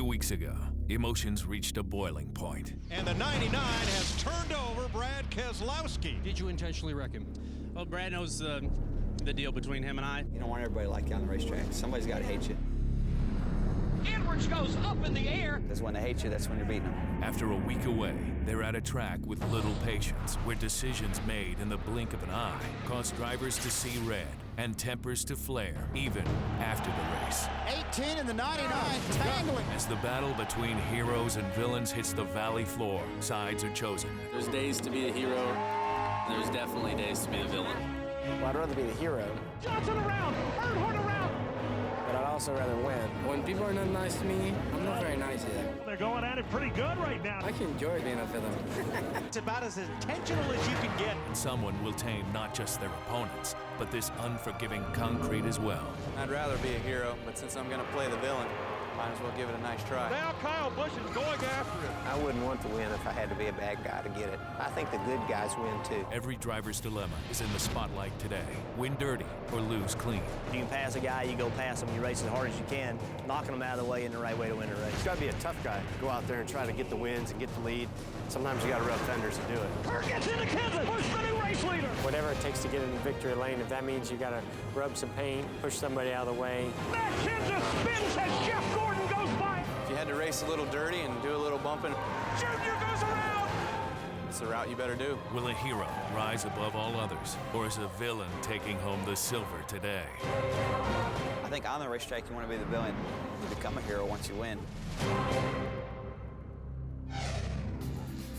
weeks ago, emotions reached a boiling point. And the 99 has turned over Brad Keselowski. Did you intentionally wreck him? Well, Brad knows the deal between him and I. You don't want everybody like you on the racetrack. Somebody's got to hate you. Edwards goes up in the air. Because when they hate you, that's when you're beating them. After a week away, they're at a track with little patience, where decisions made in the blink of an eye cause drivers to see red and tempers to flare, even after the race. 18 and the 99 tangling. As the battle between heroes and villains hits the valley floor, sides are chosen. There's days to be the hero, and there's definitely days to be the villain. Well, I'd rather be the hero. Johnson around, Earnhardt around. But I'd also rather win. When people are not nice to me, I'm not very nice either. They're going at it pretty good right now. I can enjoy being a villain. It's about as intentional as you can get. And someone will tame not just their opponents, but this unforgiving concrete as well. I'd rather be a hero, but since I'm going to play the villain, might as well give it a nice try. Now Kyle Busch is going after it. I wouldn't want to win if I had to be a bad guy to get it. I think the good guys win too. Every driver's dilemma is in the spotlight today. Win dirty or lose clean. You can pass a guy, you go past him, you race as hard as you can, knocking them out of the way in the right way to win a race. It's got to be a tough guy. Go out there and try to get the wins and get the lead. Sometimes you got to rub fenders to do it. Kerr gets into Kenseth. Busch the new race leader. Whatever it takes to get in the victory lane, if that means you got to rub some paint, push somebody out of the way. Matt Kenseth spins as Jeff Gordon goes by. If you had to race a little dirty and do a little bumping, Junior goes around. it's the route you better do. Will a hero rise above all others, or is a villain taking home the silver today? I think on the racetrack, you want to be the villain. You become a hero once you win.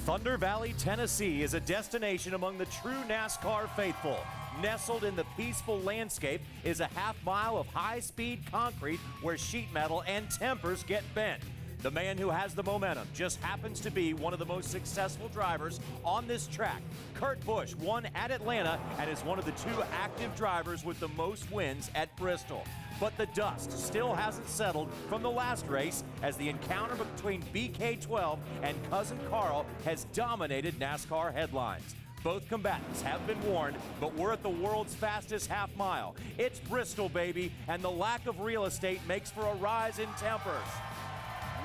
Thunder Valley, Tennessee is a destination among the true NASCAR faithful. Nestled in the peaceful landscape is a half-mile of high-speed concrete where sheet metal and tempers get bent. The man who has the momentum just happens to be one of the most successful drivers on this track. Kurt Busch won at Atlanta and is one of the two active drivers with the most wins at Bristol. But the dust still hasn't settled from the last race, as the encounter between BK12 and Cousin Carl has dominated NASCAR headlines. Both combatants have been warned, but we're at the world's fastest half mile. It's Bristol, baby, and the lack of real estate makes for a rise in tempers.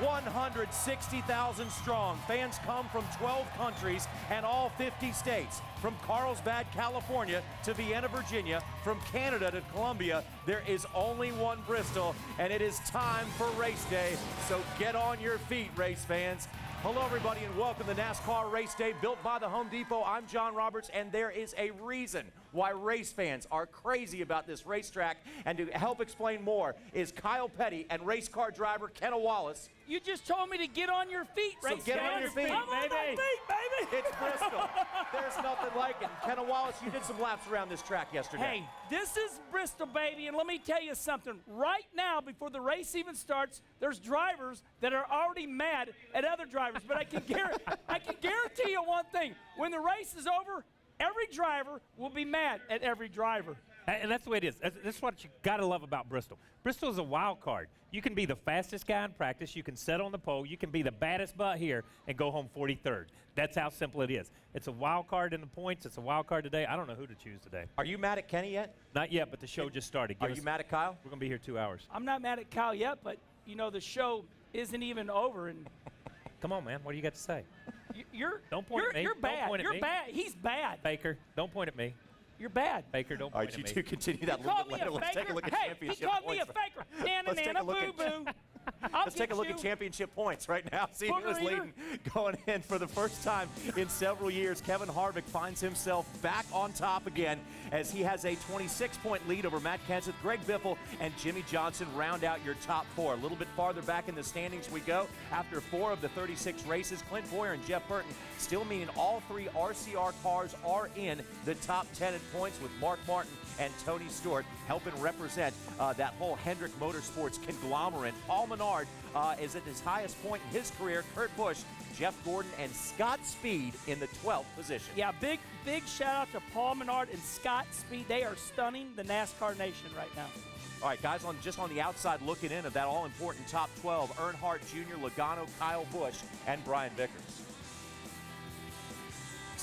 160,000 strong. Fans come from 12 countries and all 50 states. From Carlsbad, California to Vienna, Virginia, from Canada to Colombia, there is only one Bristol, and it is time for race day. So get on your feet, race fans. Hello, everybody, and welcome to NASCAR Race Day, built by the Home Depot. I'm John Roberts, and there is a reason why race fans are crazy about this racetrack. And to help explain more is Kyle Petty and race car driver Kenna Wallace. You just told me to get on your feet, So get on your feet, I'm on my feet, baby. It's Bristol. There's nothing like it. Kenna Wallace, you did some laps around this track yesterday. Hey, this is Bristol, baby, and let me tell you something. Right now, before the race even starts, there's drivers that are already mad at other drivers. But I can guarantee you one thing. When the race is over, every driver will be mad at every driver. And that's the way it is. That's what you got to love about Bristol. Bristol is a wild card. You can be the fastest guy in practice. You can set on the pole. You can be the baddest butt here and go home 43rd. That's how simple it is. It's a wild card in the points. It's a wild card today. I don't know who to choose today. Are you mad at Kenny yet? Not yet, but the show just started. Are you mad at Kyle? We're going to be here 2 hours. I'm not mad at Kyle yet, but, you know, the show isn't even over. And come on, man. What do you got to say? Don't point at me. You're bad. Don't point at You're me. bad. He's bad. Baker, don't point at me. You're bad. Baker, don't All point right, you at me. two continue that a He little called bit me a later. Let's take a faker. look at Hey, championship he called points. me a faker. Nana, Let's take a nana, look at boo-boo. Let's take a look at championship points right now. See who is leading. Going in for the first time in several years, Kevin Harvick finds himself back on top again as he has a 26-point lead over Matt Kenseth. Greg Biffle and Jimmy Johnson round out your top four. A little bit farther back in the standings we go. After 4 of the 36 races, Clint Boyer and Jeff Burton still meaning all 3 RCR cars are in the top 10 in points, with Mark Martin and Tony Stewart helping represent that whole Hendrick Motorsports conglomerate. Paul Menard is at his highest point in his career. Kurt Busch, Jeff Gordon, and Scott Speed in the 12th position. Yeah, big shout out to Paul Menard and Scott Speed. They are stunning the NASCAR nation right now. All right, guys, just on the outside looking in of that all-important top 12, Earnhardt Jr., Logano, Kyle Busch, and Brian Vickers.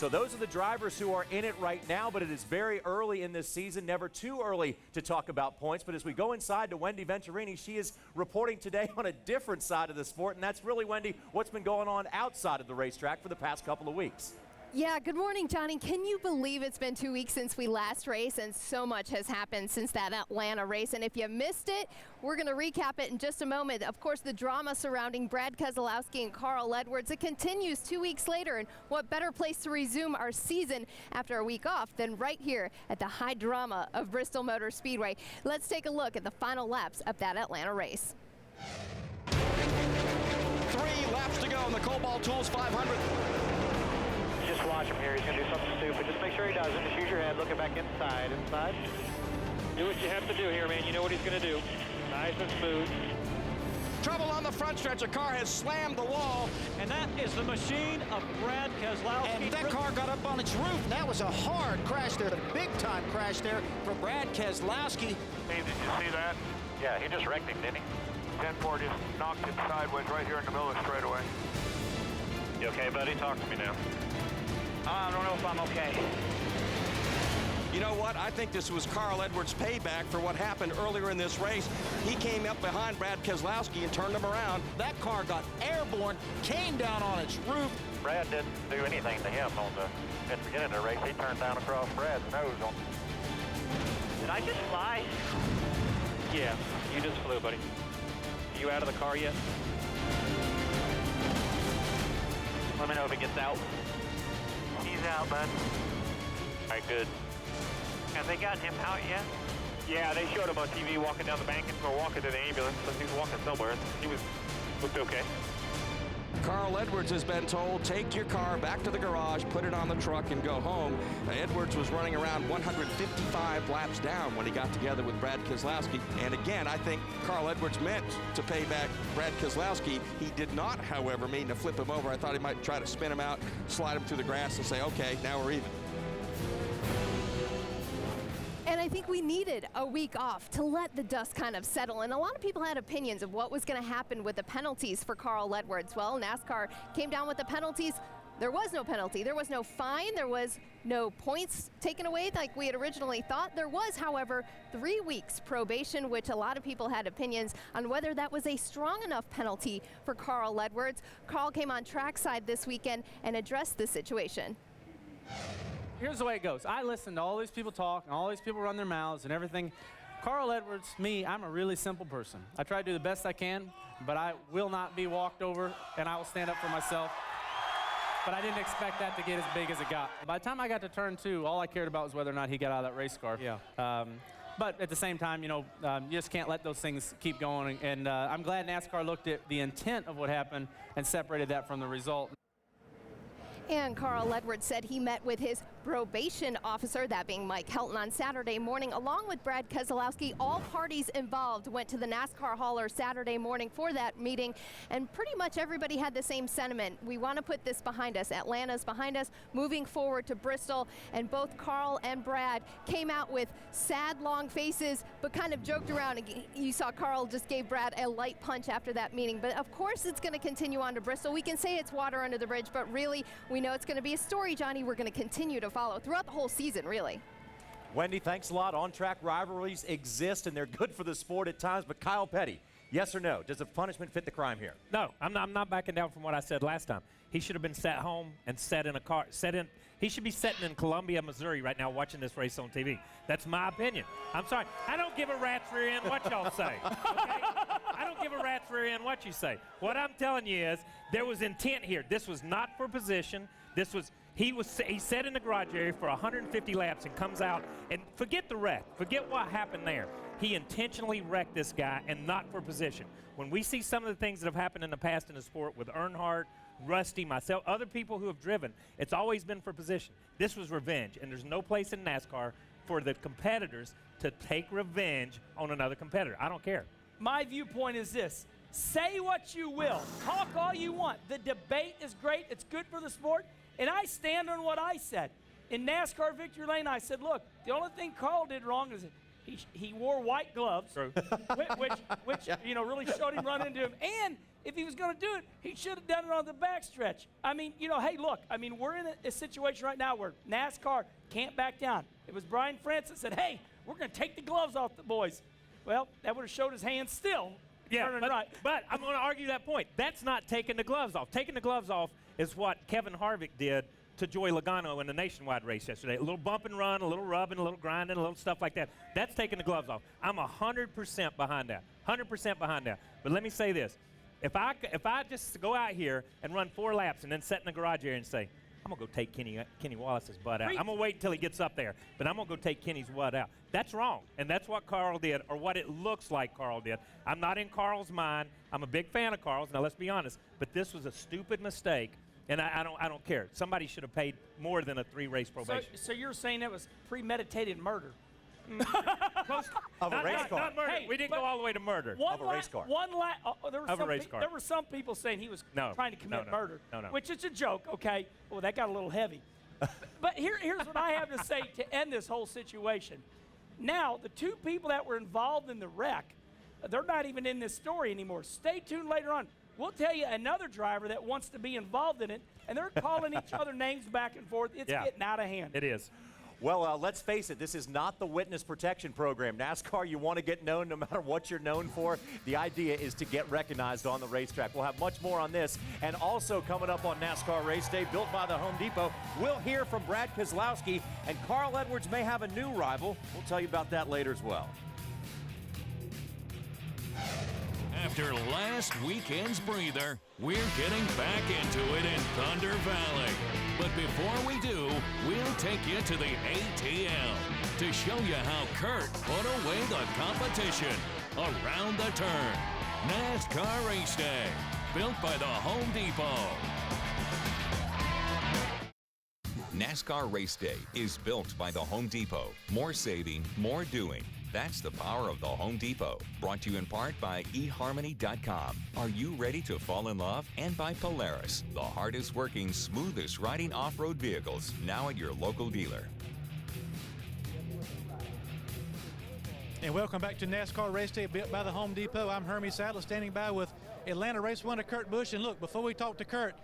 So those are the drivers who are in it right now, but it is very early in this season, never too early to talk about points. But as we go inside to Wendy Venturini, she is reporting today on a different side of the sport, and that's really, Wendy, what's been going on outside of the racetrack for the past couple of weeks. Yeah, good morning, Johnny. Can you believe it's been 2 weeks since we last raced, and so much has happened since that Atlanta race? And if you missed it, we're going to recap it in just a moment. Of course, the drama surrounding Brad Keselowski and Carl Edwards, it continues 2 weeks later, and what better place to resume our season after a week off than right here at the high drama of Bristol Motor Speedway. Let's take a look at the final laps of that Atlanta race. 3 laps to go in the Cobalt Tools 500. Just watch him here. He's going to do something stupid. Just make sure he doesn't. Just use your head. Looking back inside. Inside. Do what you have to do here, man. You know what he's going to do. Nice and smooth. Trouble on the front stretch. A car has slammed the wall. And that is the machine of Brad Keselowski. And that car got up on its roof. And that was a hard crash there, a big-time crash there for Brad Keselowski. Hey, did you see that? Yeah, he just wrecked him, didn't he? 10-4 just knocked him sideways right here in the middle of the straightaway. You okay, buddy? Talk to me now. I don't know if I'm okay. You know what? I think this was Carl Edwards' payback for what happened earlier in this race. He came up behind Brad Keselowski and turned him around. That car got airborne, came down on its roof. Brad didn't do anything to him at the beginning of the race. He turned down across Brad's nose on. Did I just fly? Yeah, you just flew, buddy. You out of the car yet? Let me know if it gets out. He's out, bud. All right, good. Have they gotten him out yet? Yeah, they showed him on TV walking down the bank or walking to the ambulance. So he was walking somewhere. He looked okay. Carl Edwards has been told, take your car back to the garage, put it on the truck, and go home. Edwards was running around 155 laps down when he got together with Brad Keselowski. And again, I think Carl Edwards meant to pay back Brad Keselowski. He did not, however, mean to flip him over. I thought he might try to spin him out, slide him through the grass, and say, okay, now we're even. And I think we needed a week off to let the dust kind of settle. And a lot of people had opinions of what was going to happen with the penalties for Carl Edwards. Well, NASCAR came down with the penalties. There was no penalty. There was no fine. There was no points taken away like we had originally thought. There was, however, 3 weeks probation, which a lot of people had opinions on whether that was a strong enough penalty for Carl Edwards. Carl came on trackside this weekend and addressed the situation. Here's the way it goes. I listen to all these people talk, and all these people run their mouths and everything. Carl Edwards, me, I'm a really simple person. I try to do the best I can, but I will not be walked over, and I will stand up for myself. But I didn't expect that to get as big as it got. By the time I got to turn 2, all I cared about was whether or not he got out of that race car. Yeah. But at the same time, you know, you just can't let those things keep going. And I'm glad NASCAR looked at the intent of what happened and separated that from the result. And Carl Edwards said he met with his probation officer, that being Mike Helton, on Saturday morning, along with Brad Keselowski. All parties involved went to the NASCAR hauler Saturday morning for that meeting, and pretty much everybody had the same sentiment. We want to put this behind us. Atlanta's behind us, moving forward to Bristol, and both Carl and Brad came out with sad, long faces, but kind of joked around. And you saw Carl just gave Brad a light punch after that meeting, but of course it's going to continue on to Bristol. We can say it's water under the bridge, but really we know it's going to be a story, Johnny, we're going to continue to follow throughout the whole season, really. Wendy, thanks a lot. On-track rivalries exist, and they're good for the sport at times. But Kyle Petty, yes or no? Does the punishment fit the crime here? No, I'm not backing down from what I said last time. He should have been sat home and sat in a car. He should be sitting in Columbia, Missouri right now watching this race on TV. That's my opinion. I'm sorry. I don't give a rat's rear end what y'all say. Okay? I don't give a rat's rear end what you say. What I'm telling you is there was intent here. This was not for position. This was he sat in the garage area for 150 laps and comes out, and forget the wreck. Forget what happened there. He intentionally wrecked this guy and not for position. When we see some of the things that have happened in the past in the sport with Earnhardt, Rusty, myself, other people who have driven, it's always been for position. This was revenge, and there's no place in NASCAR for the competitors to take revenge on another competitor. I don't care. My viewpoint is this. Say what you will. Talk all you want. The debate is great. It's good for the sport. And I stand on what I said. In NASCAR Victory Lane, I said, look, the only thing Carl did wrong is he wore white gloves, which you know, really showed him run into him. And if he was going to do it, he should have done it on the backstretch. I mean, you know, hey, look, I mean, we're in a situation right now where NASCAR can't back down. It was Brian France that said, hey, we're going to take the gloves off the boys. Well, that would have showed his hands still. Yeah, but I'm going to argue that point. That's not taking the gloves off. Taking the gloves off is what Kevin Harvick did to Joey Logano in the nationwide race yesterday. A little bump and run, a little rubbing, a little grinding, a little stuff like that. That's taking the gloves off. I'm 100% behind that. 100% behind that. But let me say this. If I just go out here and run 4 laps and then sit in the garage area and say, I'm going to go take Kenny Wallace's butt out. I'm going to wait until he gets up there, but I'm going to go take Kenny's butt out. That's wrong, and that's what Carl did, or what it looks like Carl did. I'm not in Carl's mind. I'm a big fan of Carl's, now let's be honest, but this was a stupid mistake, and I don't care. Somebody should have paid more than a 3-race probation. So you're saying that was premeditated murder? Of a race car. Not murder. Hey, we didn't go all the way to murder. Of a race car. There were some people saying he was trying to commit murder, which is a joke, okay? Well, that got a little heavy. But here's what I have to say to end this whole situation. Now, the 2 people that were involved in the wreck, they're not even in this story anymore. Stay tuned later on. We'll tell you another driver that wants to be involved in it, and they're calling each other names back and forth. It's getting out of hand. It is. Well, let's face it, this is not the witness protection program. NASCAR, you want to get known no matter what you're known for. The idea is to get recognized on the racetrack. We'll have much more on this. And also coming up on NASCAR Race Day, built by the Home Depot, we'll hear from Brad Keselowski, and Carl Edwards may have a new rival. We'll tell you about that later as well. After last weekend's breather, we're getting back into it in Thunder Valley. But before we do, we'll take you to the ATL to show you how Kurt put away the competition around the turn. NASCAR Race Day, built by the Home Depot. NASCAR Race Day is built by the Home Depot. More saving, more doing. That's the power of the Home Depot. Brought to you in part by eHarmony.com. Are you ready to fall in love? And by Polaris, the hardest working, smoothest riding off-road vehicles. Now at your local dealer. And welcome back to NASCAR Race Day, built by the Home Depot. I'm Hermie Sadler, standing by with Atlanta race winner Kurt Busch. And look, before we talk to Kurt,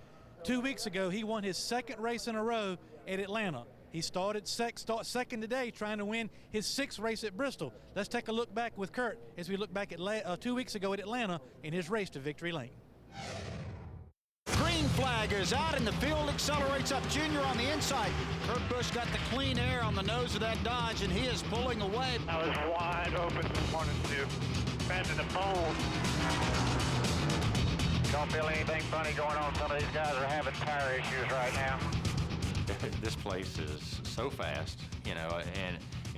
2 weeks ago, he won his 2nd race in a row at Atlanta. He started second today, trying to win his 6th race at Bristol. Let's take a look back with Kurt as we look back at 2 weeks ago at Atlanta in his race to victory lane. Green flag is out and the field accelerates up. Junior on the inside. Kurt Busch got the clean air on the nose of that Dodge, and he is pulling away. I was wide open this morning too. Bend to the bone. Don't feel anything funny going on. Some of these guys are having tire issues right now. This place is so fast, you know,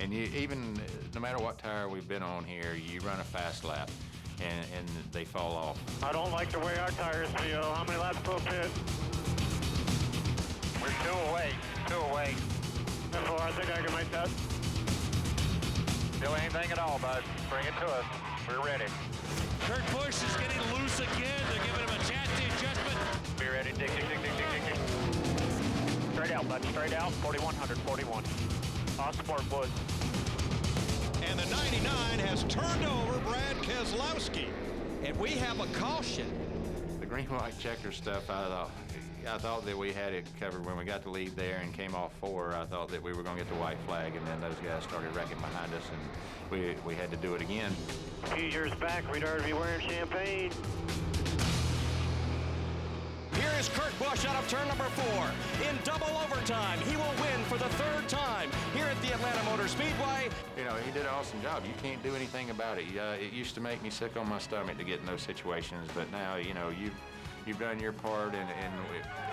and you even, no matter what tire we've been on here, you run a fast lap and they fall off. I don't like the way our tires feel. How many laps per pit? We're 2 away. 2 away. Therefore, I think I can make that. Do anything at all, bud. Bring it to us. We're ready. Kurt Busch is getting loose again. They're giving him a chassis adjustment. Be ready. Dig, dig, dig, dig, dig, dig. Straight out, bud. Straight out. 4100, 41. Ossport Woods. And the 99 has turned over Brad Keselowski. And we have a caution. The green, white, checker stuff, I thought that we had it covered when we got the lead there and came off 4. I thought that we were going to get the white flag, and then those guys started wrecking behind us, and we had to do it again. A few years back, we'd already be wearing champagne. Here is Kurt Busch out of turn number 4. In double overtime, he will win for the 3rd time here at the Atlanta Motor Speedway. You know, he did an awesome job. You can't do anything about it. It used to make me sick on my stomach to get in those situations, but now, you know, you've done your part, and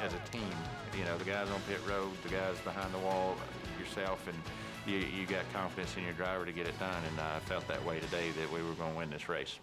as a team, you know, the guys on pit road, the guys behind the wall, yourself, and you got confidence in your driver to get it done, and I felt that way today that we were going to win this race.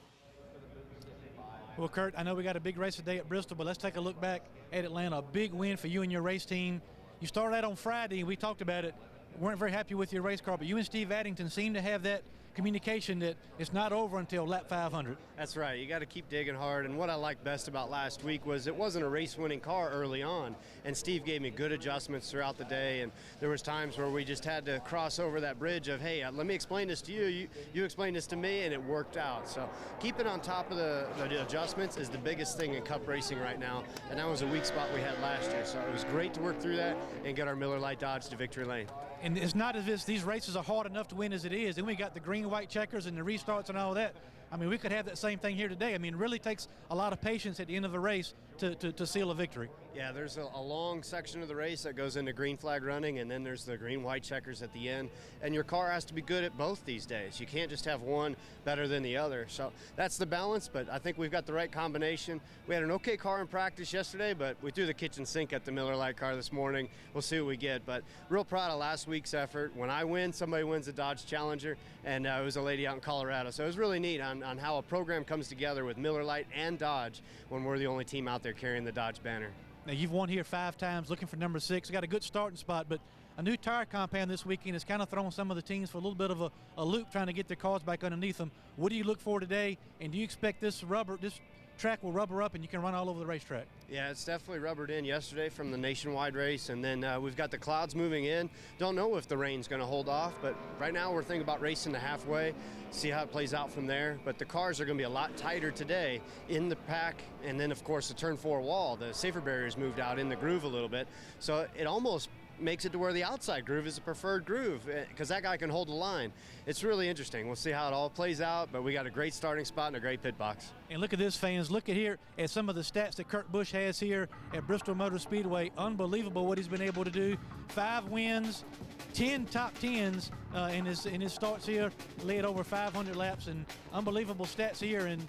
Well, Kurt, I know we got a big race today at Bristol, but let's take a look back at Atlanta. A big win for you and your race team. You started out on Friday, and we talked about it. Weren't very happy with your race car, but you and Steve Addington seemed to have that communication that it's not over until lap 500. That's right. You got to keep digging hard. And what I liked best about last week was it wasn't a race-winning car early on, and Steve gave me good adjustments throughout the day. And there was times where we just had to cross over that bridge of, hey, let me explain this to you. You explain this to me, and it worked out. So keeping on top of the adjustments is the biggest thing in Cup racing right now, and that was a weak spot we had last year. So it was great to work through that and get our Miller Lite Dodge to victory lane. And it's not as if these races are hard enough to win as it is. Then we got the green, white checkers and the restarts and all that. I mean, we could have that same thing here today. I mean, it really takes a lot of patience at the end of a race to seal a victory. Yeah, there's a long section of the race that goes into green flag running, and then there's the green, white checkers at the end. And your car has to be good at both these days. You can't just have one better than the other. So that's the balance, but I think we've got the right combination. We had an okay car in practice yesterday, but we threw the kitchen sink at the Miller Lite car this morning. We'll see what we get, but real proud of last week's effort. When I win, somebody wins a Dodge Challenger, and it was a lady out in Colorado. So it was really neat on how a program comes together with Miller Lite and Dodge when we're the only team out there carrying the Dodge banner. Now, you've won here 5 times, looking for number 6. Got a good starting spot, but a new tire compound this weekend has kind of thrown some of the teams for a little bit of a loop trying to get their cars back underneath them. What do you look for today, and do you expect this track will rubber up and you can run all over the racetrack? Yeah, it's definitely rubbered in yesterday from the nationwide race, and then we've got the clouds moving in. Don't know if the rain's going to hold off, but right now we're thinking about racing to halfway, see how it plays out from there. But the cars are going to be a lot tighter today in the pack, and then of course the turn 4 wall, the safer barriers moved out in the groove a little bit, so it almost makes it to where the outside groove is a preferred groove because that guy can hold the line. It's really interesting. We'll see how it all plays out, but we got a great starting spot and a great pit box. And look at this, fans. Look at here at some of the stats that Kurt Busch has here at Bristol Motor Speedway. Unbelievable what he's been able to do. 5 wins, 10 top 10s in his starts here, led over 500 laps, and unbelievable stats here. And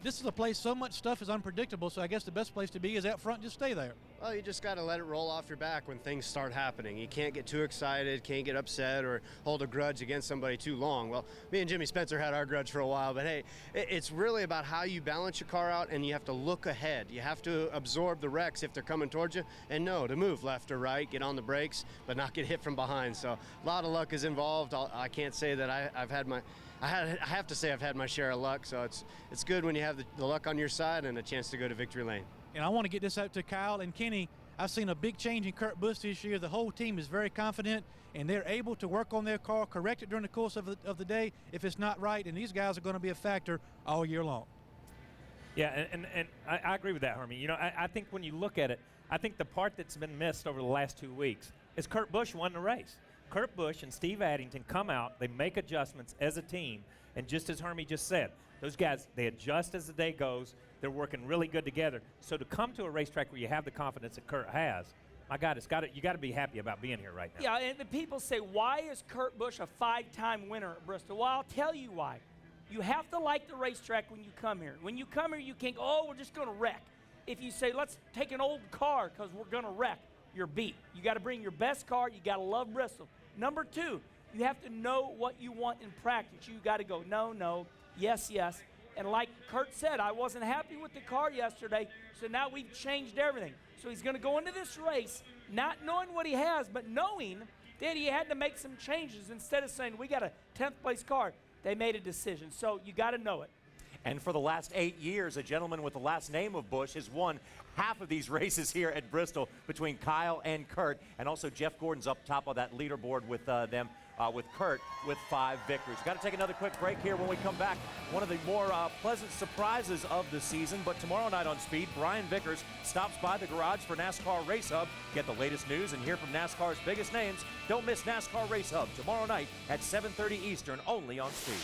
this is a place, so much stuff is unpredictable, so I guess the best place to be is out front. Just stay there. Well, you just got to let it roll off your back when things start happening. You can't get too excited, can't get upset or hold a grudge against somebody too long. Well, me and Jimmy Spencer had our grudge for a while, but hey, it's really about how you balance your car out, and you have to look ahead. You have to absorb the wrecks if they're coming towards you, and know to move left or right, get on the brakes, but not get hit from behind. So a lot of luck is involved. I can't say that I've had my I have to say I've had my share of luck, so it's good when you have the luck on your side and a chance to go to victory lane. And I want to get this out to Kyle and Kenny. I've seen a big change in Kurt Busch this year. The whole team is very confident, and they're able to work on their car, correct it during the course of the day if it's not right, and these guys are going to be a factor all year long. Yeah, and I agree with that, Hermie. You know, I think when you look at it, I think the part that's been missed over the last 2 weeks is Kurt Busch won the race. Kurt Busch and Steve Addington come out, they make adjustments as a team, and just as Hermie just said, those guys, they adjust as the day goes. They're working really good together. So to come to a racetrack where you have the confidence that Kurt has, my God, you got to be happy about being here right now. Yeah, and the people say, why is Kurt Busch a 5-time winner at Bristol? Well, I'll tell you why. You have to like the racetrack when you come here. When you come here, you can't go, oh, we're just going to wreck. If you say, let's take an old car because we're going to wreck, you're beat. You got to bring your best car. You got to love Bristol. Number 2, you have to know what you want in practice. You got to go, no, no, yes, yes. And like Kurt said, I wasn't happy with the car yesterday, so now we've changed everything. So he's going to go into this race not knowing what he has, but knowing that he had to make some changes. Instead of saying, we got a 10th place car, they made a decision. So you got to know it. And for the last 8 years, a gentleman with the last name of Busch has won half of these races here at Bristol between Kyle and Kurt. And also Jeff Gordon's up top of that leaderboard with them. With Kurt with 5 victories. Got to take another quick break here. When we come back, one of the more pleasant surprises of the season. But tomorrow night on Speed, Brian Vickers stops by the garage for NASCAR Race Hub. Get the latest news and hear from NASCAR's biggest names. Don't miss NASCAR Race Hub tomorrow night at 7:30 Eastern, only on Speed.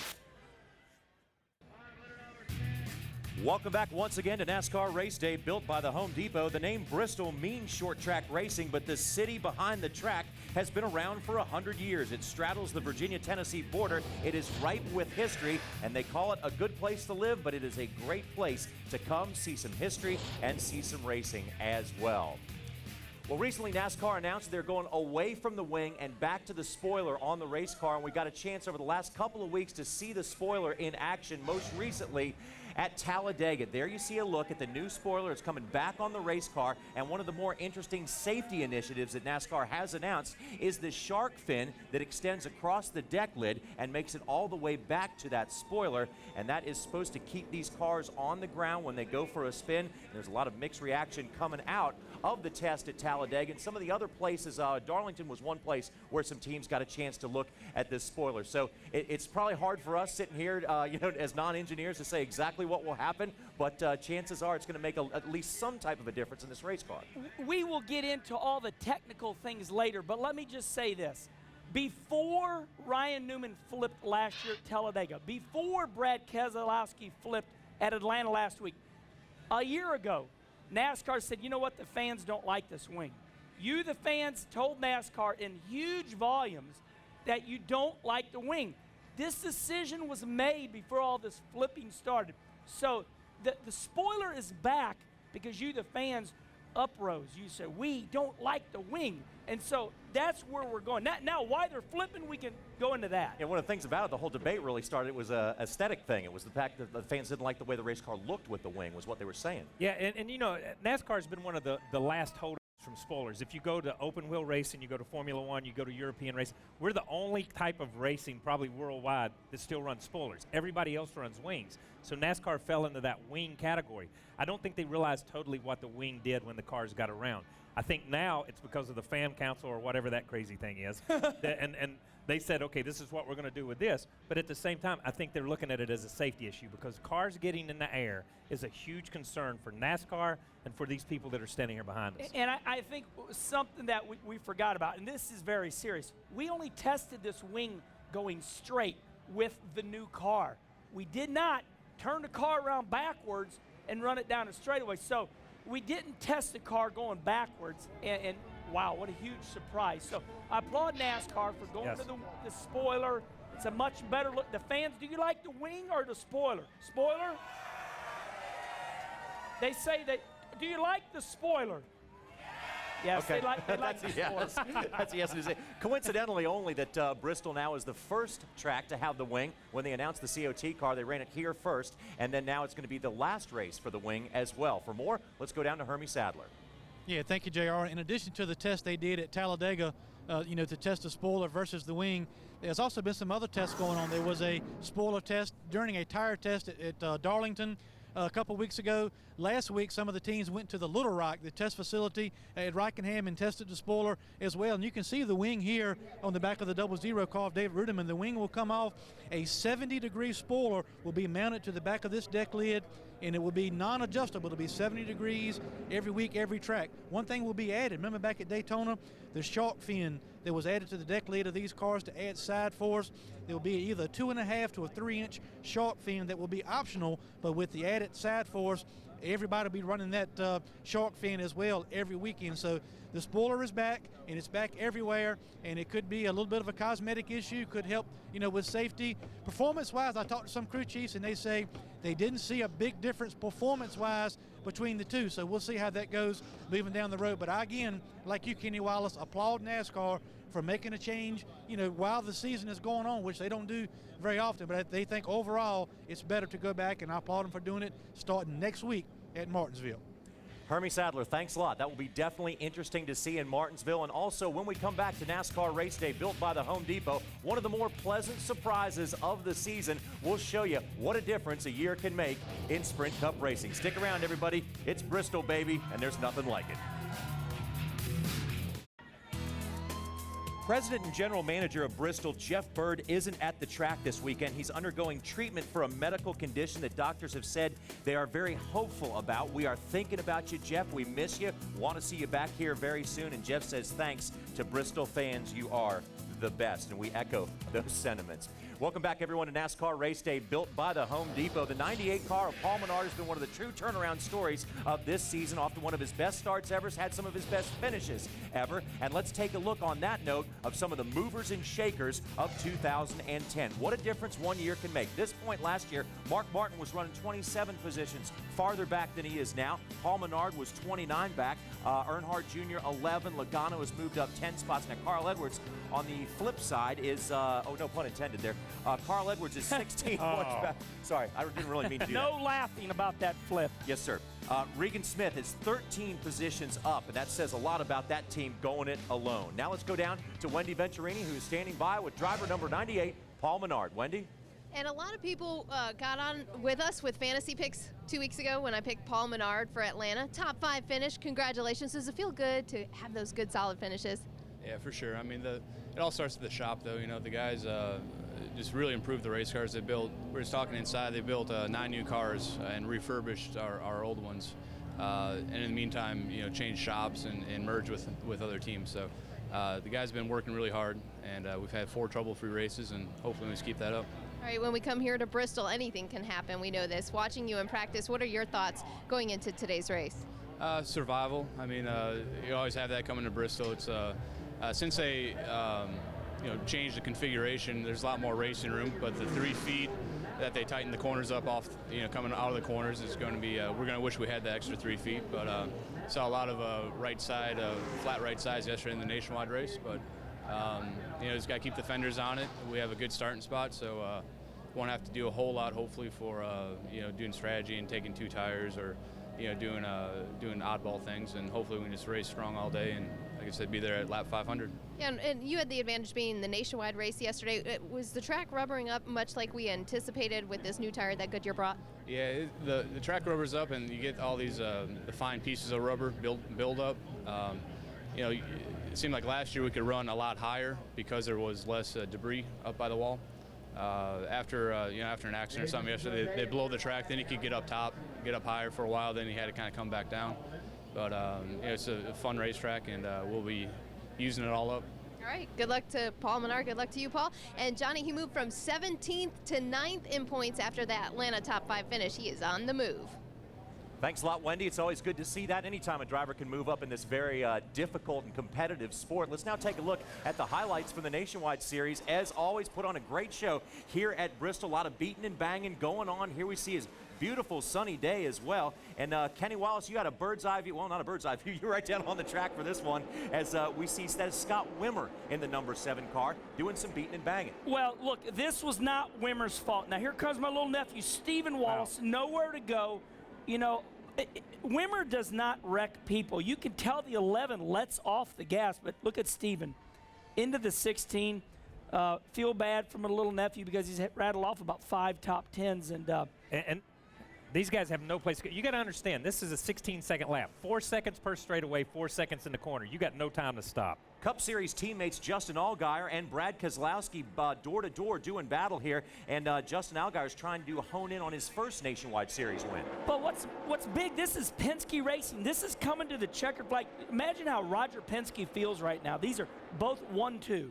Welcome back once again to NASCAR Race Day, built by the Home Depot. The name Bristol means short track racing, but the city behind the track has been around for 100 years. It straddles the Virginia-Tennessee border. It is ripe with history, and they call it a good place to live, but it is a great place to come see some history and see some racing as well. Well, recently NASCAR announced they're going away from the wing and back to the spoiler on the race car, and we got a chance over the last couple of weeks to see the spoiler in action, most recently at Talladega. There you see a look at the new spoiler. It's coming back on the race car, and one of the more interesting safety initiatives that NASCAR has announced is the shark fin that extends across the deck lid and makes it all the way back to that spoiler, and that is supposed to keep these cars on the ground when they go for a spin. There's a lot of mixed reaction coming out of the test at Talladega, and some of the other places, Darlington was one place where some teams got a chance to look at this spoiler. So it's probably hard for us sitting here, as non-engineers to say exactly what will happen, but chances are it's going to make at least some type of a difference in this race car. We will get into all the technical things later, but let me just say this. Before Ryan Newman flipped last year at Talladega, before Brad Keselowski flipped at Atlanta last week, a year ago, NASCAR said, you know what, the fans don't like this wing. You, the fans, told NASCAR in huge volumes that you don't like the wing. This decision was made before all this flipping started. So the spoiler is back because you, the fans, uprose. You said, we don't like the wing. And so that's where we're going. Now, why they're flipping, we can go into that. Yeah, one of the things about it, the whole debate really started, it was an aesthetic thing. It was the fact that the fans didn't like the way the race car looked with the wing, was what they were saying. Yeah, and NASCAR's been one of the last holdouts from spoilers. If you go to open wheel racing, you go to Formula One, you go to European racing, we're the only type of racing probably worldwide that still runs spoilers. Everybody else runs wings. So NASCAR fell into that wing category. I don't think they realized totally what the wing did when the cars got around. I think now it's because of the fan council or whatever that crazy thing is. and they said, okay, this is what we're going to do with this. But at the same time, I think they're looking at it as a safety issue because cars getting in the air is a huge concern for NASCAR and for these people that are standing here behind us. And I think something that we forgot about, and this is very serious, we only tested this wing going straight with the new car. We did not turn the car around backwards and run it down a straightaway. So we didn't test the car going backwards, and wow, what a huge surprise. So I applaud NASCAR for going to the spoiler. It's a much better look. The fans, do you like the wing or the spoiler? Spoiler? They say that, do you like the spoiler? Yes, okay. they like That's the a yes. spoiler. That's a yes. Coincidentally only that Bristol now is the first track to have the wing. When they announced the COT car, they ran it here first, and then now it's going to be the last race for the wing as well. For more, let's go down to Hermie Sadler. Yeah, thank you, JR. In addition to the test they did at Talladega, to test the spoiler versus the wing, there's also been some other tests going on. There was a spoiler test during a tire test at Darlington a couple weeks ago. Last week, some of the teams went to the Little Rock, the test facility at Rockingham, and tested the spoiler as well. And you can see the wing here on the back of the 00 car of David Ruderman. The wing will come off. A 70-degree spoiler will be mounted to the back of this deck lid, and it will be non-adjustable. It'll be 70 degrees every week, every track. One thing will be added. Remember back at Daytona, the shark fin that was added to the deck lid of these cars to add side force. There will be either a 2.5 to a 3-inch shark fin that will be optional, but with the added side force, everybody will be running that shark fin as well every weekend. So the spoiler is back, and it's back everywhere, and it could be a little bit of a cosmetic issue, could help, with safety. Performance-wise, I talked to some crew chiefs, and they say they didn't see a big difference performance-wise between the two. So we'll see how that goes moving down the road. But I, again, like you, Kenny Wallace, applaud NASCAR for making a change, while the season is going on, which they don't do very often. But they think overall it's better to go back, and I applaud them for doing it starting next week at Martinsville. Hermie Sadler, thanks a lot. That will be definitely interesting to see in Martinsville. And also, when we come back to NASCAR Race Day, built by the Home Depot, one of the more pleasant surprises of the season. We'll show you what a difference a year can make in Sprint Cup racing. Stick around, everybody. It's Bristol, baby, and there's nothing like it. President and General Manager of Bristol, Jeff Bird, isn't at the track this weekend. He's undergoing treatment for a medical condition that doctors have said they are very hopeful about. We are thinking about you, Jeff. We miss you. Want to see you back here very soon. And Jeff says thanks to Bristol fans. You are the best. And we echo those sentiments. Welcome back, everyone, to NASCAR Race Day, built by the Home Depot. The 98 car of Paul Menard has been one of the true turnaround stories of this season. Off to one of his best starts ever, has had some of his best finishes ever. And let's take a look on that note of some of the movers and shakers of 2010. What a difference 1 year can make. This point last year, Mark Martin was running 27 positions farther back than he is now. Paul Menard was 29 back. Earnhardt Jr. 11. Logano has moved up 10 spots. Now, Carl Edwards on the flip side is, oh, no pun intended there. Carl Edwards is 16 points back. Sorry, I didn't really mean to do that. No laughing about that flip. Yes, sir. Regan Smith is 13 positions up, and that says a lot about that team going it alone. Now let's go down to Wendy Venturini, who's standing by with driver number 98, Paul Menard. Wendy? And a lot of people got on with us with fantasy picks 2 weeks ago when I picked Paul Menard for Atlanta. Top 5 finish. Congratulations. Does it feel good to have those good, solid finishes? Yeah, for sure. I mean, it all starts at the shop, though. You know, the guys just really improved the race cars they built. We were just talking inside. They built 9 new cars and refurbished our old ones. And in the meantime, you know, changed shops and merged with other teams. So the guys have been working really hard, and we've had 4 trouble-free races, and hopefully we just keep that up. All right, when we come here to Bristol, anything can happen. We know this. Watching you in practice, what are your thoughts going into today's race? Survival. I mean, you always have that coming to Bristol. It's since they changed the configuration, there's a lot more racing room. But the 3 feet that they tightened the corners up off, coming out of the corners is going to be. We're going to wish we had the extra 3 feet. But saw a lot of right side, flat right sides yesterday in the nationwide race. But just got to keep the fenders on it. We have a good starting spot, so won't have to do a whole lot, hopefully, for doing strategy and taking 2 tires or doing oddball things, and hopefully we can just race strong all day and, like I said, be there at lap 500. Yeah, and you had the advantage being the nationwide race yesterday. Was the track rubbering up much like we anticipated with this new tire that Goodyear brought? Yeah, the track rubbers up, and you get all these the fine pieces of rubber build up. It seemed like last year we could run a lot higher because there was less debris up by the wall. After an accident or something yesterday, they blow the track, then you could get up top, get up higher for a while, then you had to kind of come back down. But it's a fun racetrack, and we'll be using it all up. All right, good luck to Paul Menard. Good luck to you, Paul. And Johnny, he moved from 17th to 9th in points after the Atlanta top 5 finish. He is on the move. Thanks a lot, Wendy. It's always good to see that anytime a driver can move up in this very difficult and competitive sport. Let's now take a look at the highlights from the Nationwide Series. As always, put on a great show here at Bristol. A lot of beating and banging going on. Here we see his beautiful sunny day as well. And Kenny Wallace, you got a bird's eye view. Well, not a bird's eye view. You're right down on the track for this one as we see that is Scott Wimmer in the number 7 car doing some beating and banging. Well, look, this was not Wimmer's fault. Now, here comes my little nephew, Stephen Wallace, nowhere to go. Wimmer does not wreck people. You can tell the 11 lets off the gas, but look at Stephen. Into the 16. Feel bad for my little nephew because he's rattled off about 5 top 10s. And these guys have no place to go. You got to understand, this is a 16-second lap. 4 seconds per straightaway, 4 seconds in the corner. You got no time to stop. Cup Series teammates Justin Allgaier and Brad Keselowski door-to-door doing battle here. And Justin Allgaier is trying to hone in on his first Nationwide Series win. But what's big, this is Penske Racing. This is coming to the checkered flag. Imagine how Roger Penske feels right now. These are both 1-2.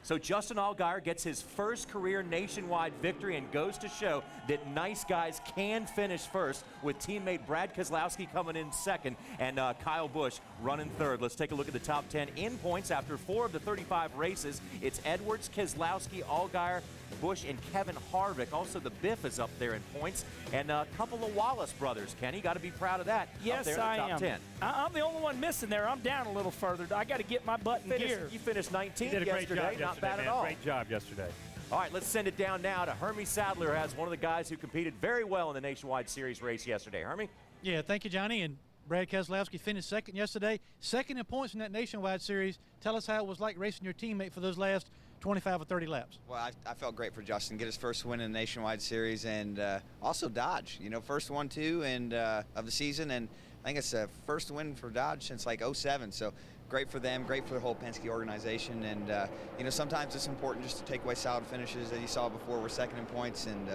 So Justin Allgaier gets his first career nationwide victory and goes to show that nice guys can finish first, with teammate Brad Keselowski coming in second and Kyle Busch running third. Let's take a look at the top 10 in points after 4 of the 35 races. It's Edwards, Keselowski, Allgaier, Busch, and Kevin Harvick. Also, the Biff is up there in points. And a couple of Wallace brothers. Kenny, got to be proud of that. Yes, up there in the top 10. I'm the only one missing there. I'm down a little further. I got to get my butt in gear. You finished 19th you did a great yesterday. Job Not bad man. at all. Great job yesterday. All right, let's send it down now to Hermie Sadler, who has one of the guys who competed very well in the Nationwide Series race yesterday. Hermie? Yeah, thank you, Johnny. And Brad Keselowski finished second yesterday. Second in points in that Nationwide Series. Tell us how it was like racing your teammate for those last 25 or 30 laps. Well, I felt great for Justin, get his first win in the Nationwide Series, and also Dodge. First 1-2 and of the season, and I think it's the first win for Dodge since like 07. So great for them, great for the whole Penske organization, and sometimes it's important just to take away solid finishes. As you saw before, we're second in points and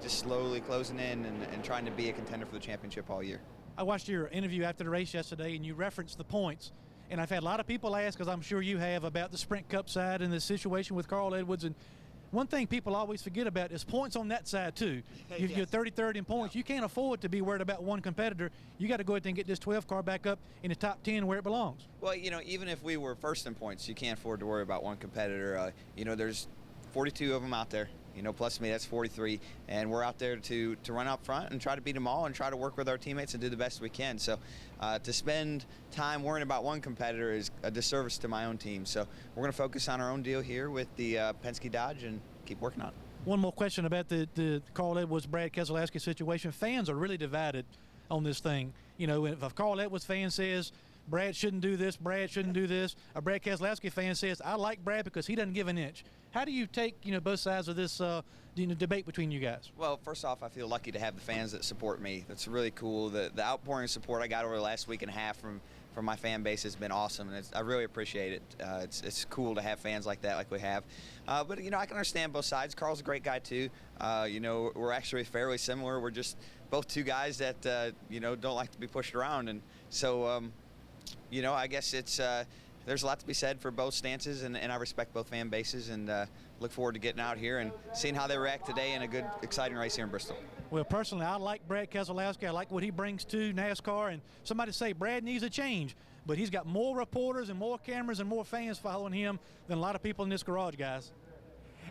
just slowly closing in and trying to be a contender for the championship all year. I watched your interview after the race yesterday, and you referenced the points. And I've had a lot of people ask, because I'm sure you have, about the Sprint Cup side and the situation with Carl Edwards. And one thing people always forget about is points on that side, too. You're 33rd in points. You can't afford to be worried about one competitor. You got to go ahead and get this 12 car back up in the top 10 where it belongs. Well, even if we were first in points, you can't afford to worry about one competitor. There's 42 of them out there. Plus me, that's 43, and we're out there to run out front and try to beat them all and try to work with our teammates and do the best we can. So to spend time worrying about one competitor is a disservice to my own team. So we're going to focus on our own deal here with the Penske Dodge and keep working on it. One more question about the Carl Edwards-Brad Keselowski situation. Fans are really divided on this thing. You know, if a Carl Edwards fan says Brad shouldn't do this, Brad shouldn't do this, a Brad Keselowski fan says I like Brad because he doesn't give an inch. How do you take, you know, both sides of this debate between you guys? Well, first off, I feel lucky to have the fans that support me. That's really cool. The outpouring support I got over the last week and a half from my fan base has been awesome, and I really appreciate it. It's cool to have fans like that, like we have. But you know, I can understand both sides. Carl's a great guy too. You know, we're actually fairly similar. We're just both two guys that you know, don't like to be pushed around, and so you know, I guess it's there's a lot to be said for both stances, and I respect both fan bases, and look forward to getting out here and seeing how they react today in a good, exciting race here in Bristol. Well, personally, I like Brad Keselowski. I like what he brings to NASCAR, and somebody say Brad needs a change, but he's got more reporters and more cameras and more fans following him than a lot of people in this garage, guys.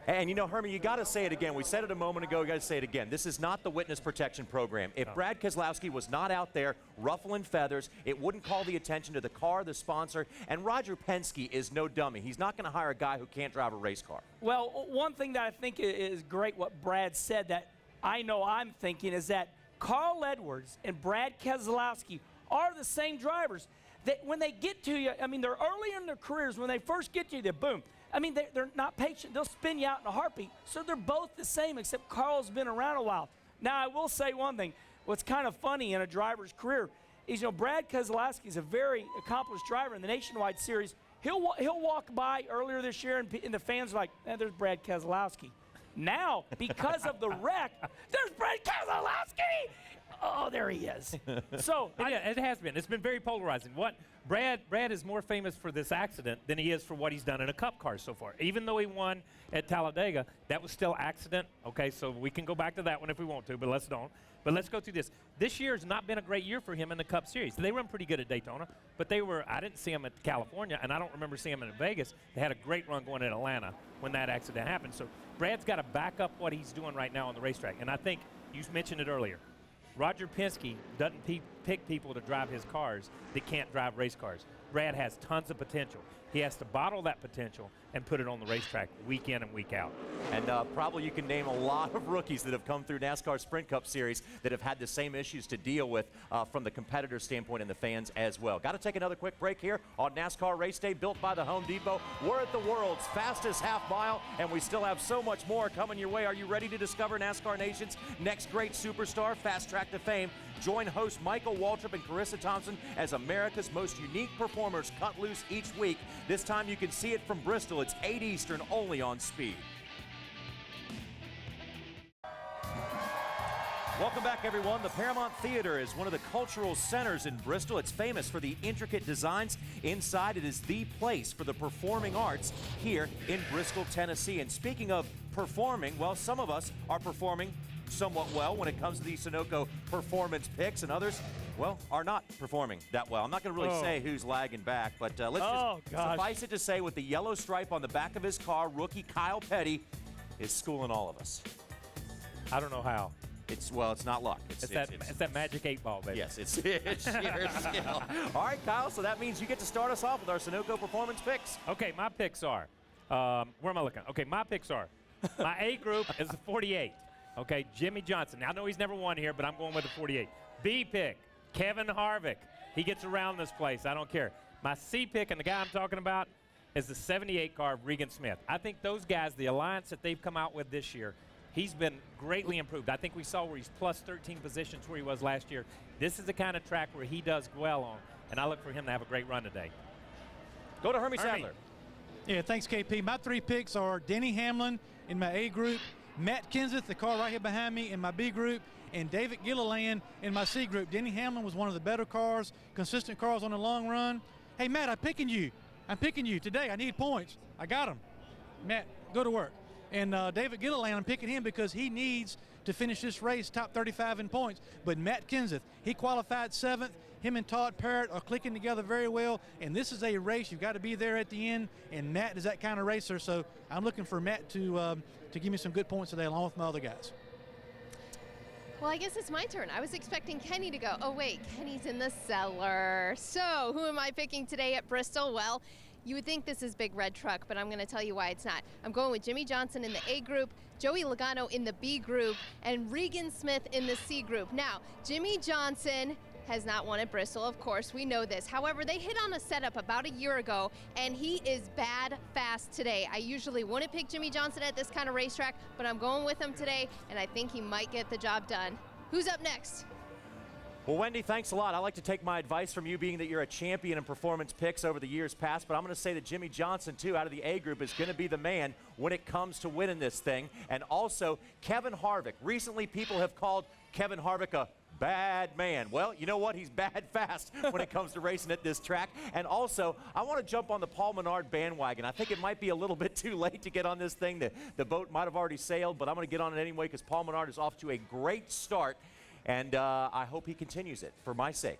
And you know, Hermie, you got to say it again. We said it a moment ago. You got to say it again. This is not the witness protection program. If Brad Keselowski was not out there ruffling feathers, it wouldn't call the attention to the car, the sponsor. And Roger Penske is no dummy. He's not going to hire a guy who can't drive a race car. Well, one thing that I think is great, what Brad said, that I know I'm thinking, is that Carl Edwards and Brad Keselowski are the same drivers. That when they get to you, I mean, they're early in their careers. When they first get to you, they're boom. I mean, they're not patient. They'll spin you out in a heartbeat. So they're both the same, except Carl's been around a while. Now, I will say one thing. What's kind of funny in a driver's career is, you know, Brad Keselowski is a very accomplished driver in the Nationwide Series. He'll walk by earlier this year, and the fans are like, there's Brad Keselowski. Now, because of the wreck, there's Brad Keselowski! Oh, there he is. So yeah, it has been. It's been very polarizing. Brad is more famous for this accident than he is for what he's done in a Cup car so far. Even though he won at Talladega, that was still accident. Okay, so we can go back to that one if we want to, but let's don't. But let's go through this. This year has not been a great year for him in the Cup Series. They run pretty good at Daytona, but I didn't see him at California, and I don't remember seeing him in Vegas. They had a great run going at Atlanta when that accident happened. So Brad's got to back up what he's doing right now on the racetrack. And I think you mentioned it earlier. Roger Penske doesn't pick people to drive his cars that can't drive race cars. Brad has tons of potential. He has to bottle that potential and put it on the racetrack week in and week out. And probably you can name a lot of rookies that have come through NASCAR Sprint Cup Series that have had the same issues to deal with from the competitor standpoint and the fans as well. Got to take another quick break here on NASCAR Race Day, built by the Home Depot. We're at the world's fastest half mile, and we still have so much more coming your way. Are you ready to discover NASCAR Nation's next great superstar, Fast Track to Fame? Join hosts Michael Waltrip and Carissa Thompson as America's most unique performers cut loose each week. This time you can see it from Bristol. It's 8 Eastern, only on Speed. Welcome back, everyone. The Paramount Theater is one of the cultural centers in Bristol. It's famous for the intricate designs inside. It is the place for the performing arts here in Bristol, Tennessee. And speaking of performing, well, some of us are performing somewhat well when it comes to the Sunoco performance picks, and others, well, are not performing that well. I'm not going to really say who's lagging back, but let's just suffice it to say, with the yellow stripe on the back of his car, rookie Kyle Petty is schooling all of us. I don't know how. It's not luck. It's that magic 8-ball, baby. Yes, it's sheer skill. All right, Kyle, so that means you get to start us off with our Sunoco performance picks. Okay, my picks are, where am I looking? Okay, my picks are, my A group is the 48. Okay, Jimmy Johnson. Now, I know he's never won here, but I'm going with the 48. B pick, Kevin Harvick. He gets around this place. I don't care. My C pick, and the guy I'm talking about, is the 78 car of Regan Smith. I think those guys, the alliance that they've come out with this year, he's been greatly improved. I think we saw where he's plus 13 positions where he was last year. This is the kind of track where he does well on, and I look for him to have a great run today. Go to Hermie Sadler. Yeah, thanks, KP. My three picks are Denny Hamlin in my A group, Matt Kenseth, the car right here behind me, in my B group, and David Gilliland in my C group. Denny Hamlin was one of the better cars, consistent cars on the long run. Hey, Matt, I'm picking you today. I need points. I got them. Matt, go to work. And David Gilliland, I'm picking him because he needs to finish this race top 35 in points. But Matt Kenseth, he qualified 7th. Him and Todd Parrott are clicking together very well, and this is a race you've got to be there at the end, and Matt is that kind of racer, so I'm looking for Matt to give me some good points today along with my other guys. Well, I guess it's my turn. I was expecting Kenny to go. Oh, wait, Kenny's in the cellar. So who am I picking today at Bristol? Well, You would think this is Big Red Truck, but I'm going to tell you why it's not. I'm going with Jimmy Johnson in the A group, Joey Logano in the B group, and Regan Smith in the C group. Now, Jimmy Johnson has not won at Bristol, of course, we know this. However, they hit on a setup about a year ago, and he is bad fast today. I usually wouldn't pick Jimmy Johnson at this kind of racetrack, but I'm going with him today, and I think he might get the job done. Who's up next? Well, Wendy, thanks a lot. I like to take my advice from you, being that you're a champion in performance picks over the years past, but I'm going to say that Jimmy Johnson, too, out of the A group, is going to be the man when it comes to winning this thing. And also, Kevin Harvick. Recently, people have called Kevin Harvick a bad man. Well, you know what? He's bad fast when it comes to racing at this track. And also, I want to jump on the Paul Menard bandwagon. I think it might be a little bit too late to get on this thing. The boat might have already sailed, but I'm going to get on it anyway because Paul Menard is off to a great start. And I hope he continues it for my sake.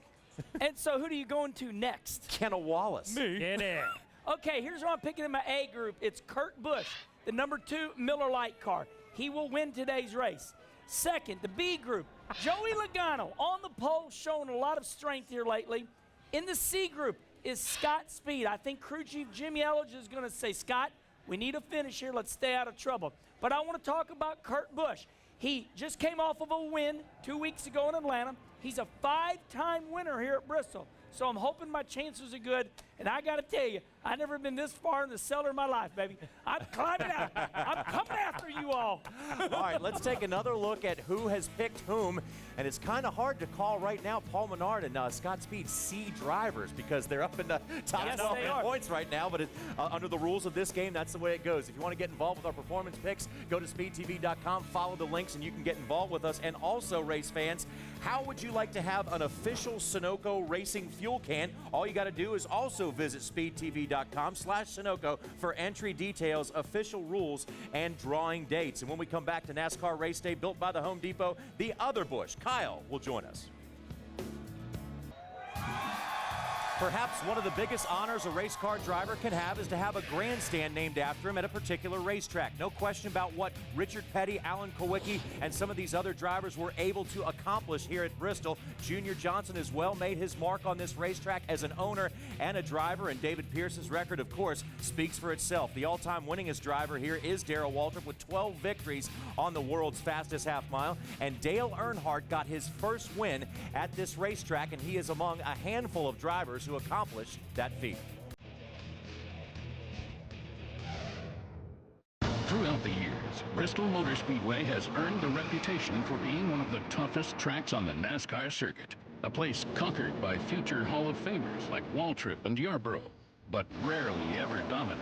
And so who do you go into next? Kenna Wallace. Me. Get in. Okay, here's what I'm picking in my A group. It's Kurt Busch, the number 2 Miller Lite car. He will win today's race. Second, the B group, Joey Logano on the pole, showing a lot of strength here lately. In the C group is Scott Speed. I think crew chief Jimmy Elledge is going to say, Scott, we need a finish here. Let's stay out of trouble. But I want to talk about Kurt Busch. He just came off of a win 2 weeks ago in Atlanta. He's a 5-time winner here at Bristol. So I'm hoping my chances are good. And I got to tell you, I've never been this far in the cellar of my life, baby. I'm climbing out. I'm coming after you all. All right, let's take another look at who has picked whom. And it's kind of hard to call right now Paul Menard and Scott Speed C drivers because they're up in the top 12 in points right now. But under the rules of this game, that's the way it goes. If you want to get involved with our performance picks, go to speedtv.com, follow the links, and you can get involved with us. And also, race fans, how would you like to have an official Sunoco racing fuel can? All you got to do is also visit speedtv.com/Sunoco for entry details, official rules, and drawing dates. And when we come back to NASCAR Race Day, built by the Home Depot, the other Busch, Kyle, will join us. Perhaps one of the biggest honors a race car driver can have is to have a grandstand named after him at a particular racetrack. No question about what Richard Petty, Alan Kowicki, and some of these other drivers were able to accomplish here at Bristol. Junior Johnson as well made his mark on this racetrack as an owner and a driver, and David Pierce's record, of course, speaks for itself. The all-time winningest driver here is Darrell Waltrip with 12 victories on the world's fastest half mile, and Dale Earnhardt got his first win at this racetrack, and he is among a handful of drivers who accomplished that feat. Throughout the years, Bristol Motor Speedway has earned the reputation for being one of the toughest tracks on the NASCAR circuit. A place conquered by future Hall of Famers like Waltrip and Yarborough, but rarely ever dominant.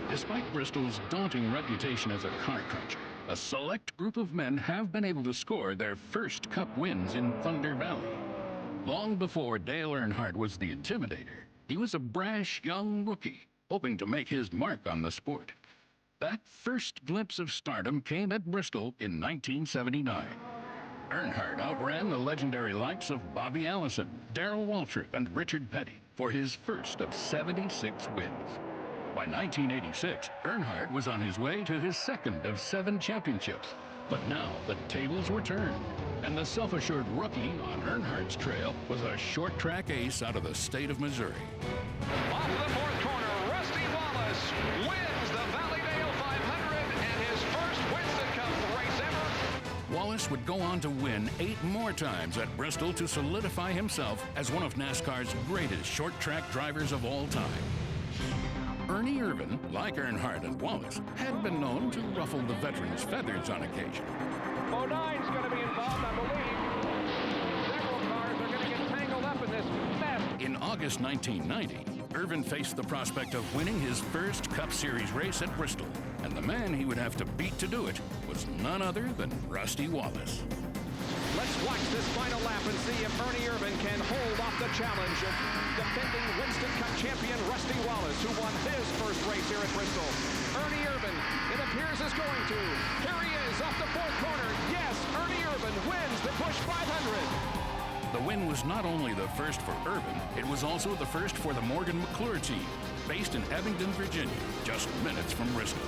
Despite Bristol's daunting reputation as a car cruncher, a select group of men have been able to score their first Cup wins in Thunder Valley. Long before Dale Earnhardt was the intimidator, he was a brash young rookie, hoping to make his mark on the sport. That first glimpse of stardom came at Bristol in 1979. Earnhardt outran the legendary likes of Bobby Allison, Darrell Waltrip, and Richard Petty for his first of 76 wins. By 1986, Earnhardt was on his way to his second of 7 championships. But now the tables were turned, and the self-assured rookie on Earnhardt's trail was a short-track ace out of the state of Missouri. Off the fourth corner, Rusty Wallace wins the Valleydale 500 and his first Winston Cup race ever. Wallace would go on to win 8 more times at Bristol to solidify himself as one of NASCAR's greatest short-track drivers of all time. Ernie Irvan, like Earnhardt and Wallace, had been known to ruffle the veterans' feathers on occasion. Bodine's going to be involved, I believe. Several cars are going to get tangled up in this mess. In August 1990, Irvan faced the prospect of winning his first Cup Series race at Bristol, and the man he would have to beat to do it was none other than Rusty Wallace. Let's watch this final lap and see if Ernie Irvan can hold off the challenge of defending Winston Cup champion Rusty Wallace, who won his first race here at Bristol. Ernie Irvan, it appears, is going to. Here he is off the fourth corner. Yes, Ernie Irvan wins the Busch 500. The win was not only the first for Irvan, it was also the first for the Morgan McClure team, based in Abingdon, Virginia, just minutes from Bristol.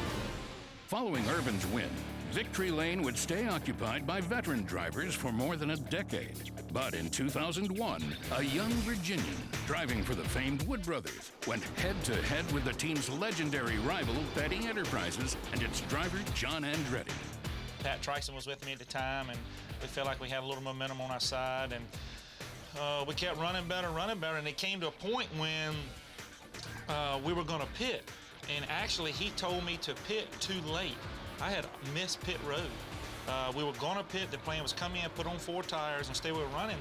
Following Irvan's win, Victory Lane would stay occupied by veteran drivers for more than a decade. But in 2001, a young Virginian driving for the famed Wood Brothers went head-to-head with the team's legendary rival, Petty Enterprises, and its driver, John Andretti. Pat Trice was with me at the time, and we felt like we had a little momentum on our side, and we kept running better, and it came to a point when we were going to pit, and actually he told me to pit too late. I had missed pit road. We were going to pit. The plan was come in, put on 4 tires, and stay with running.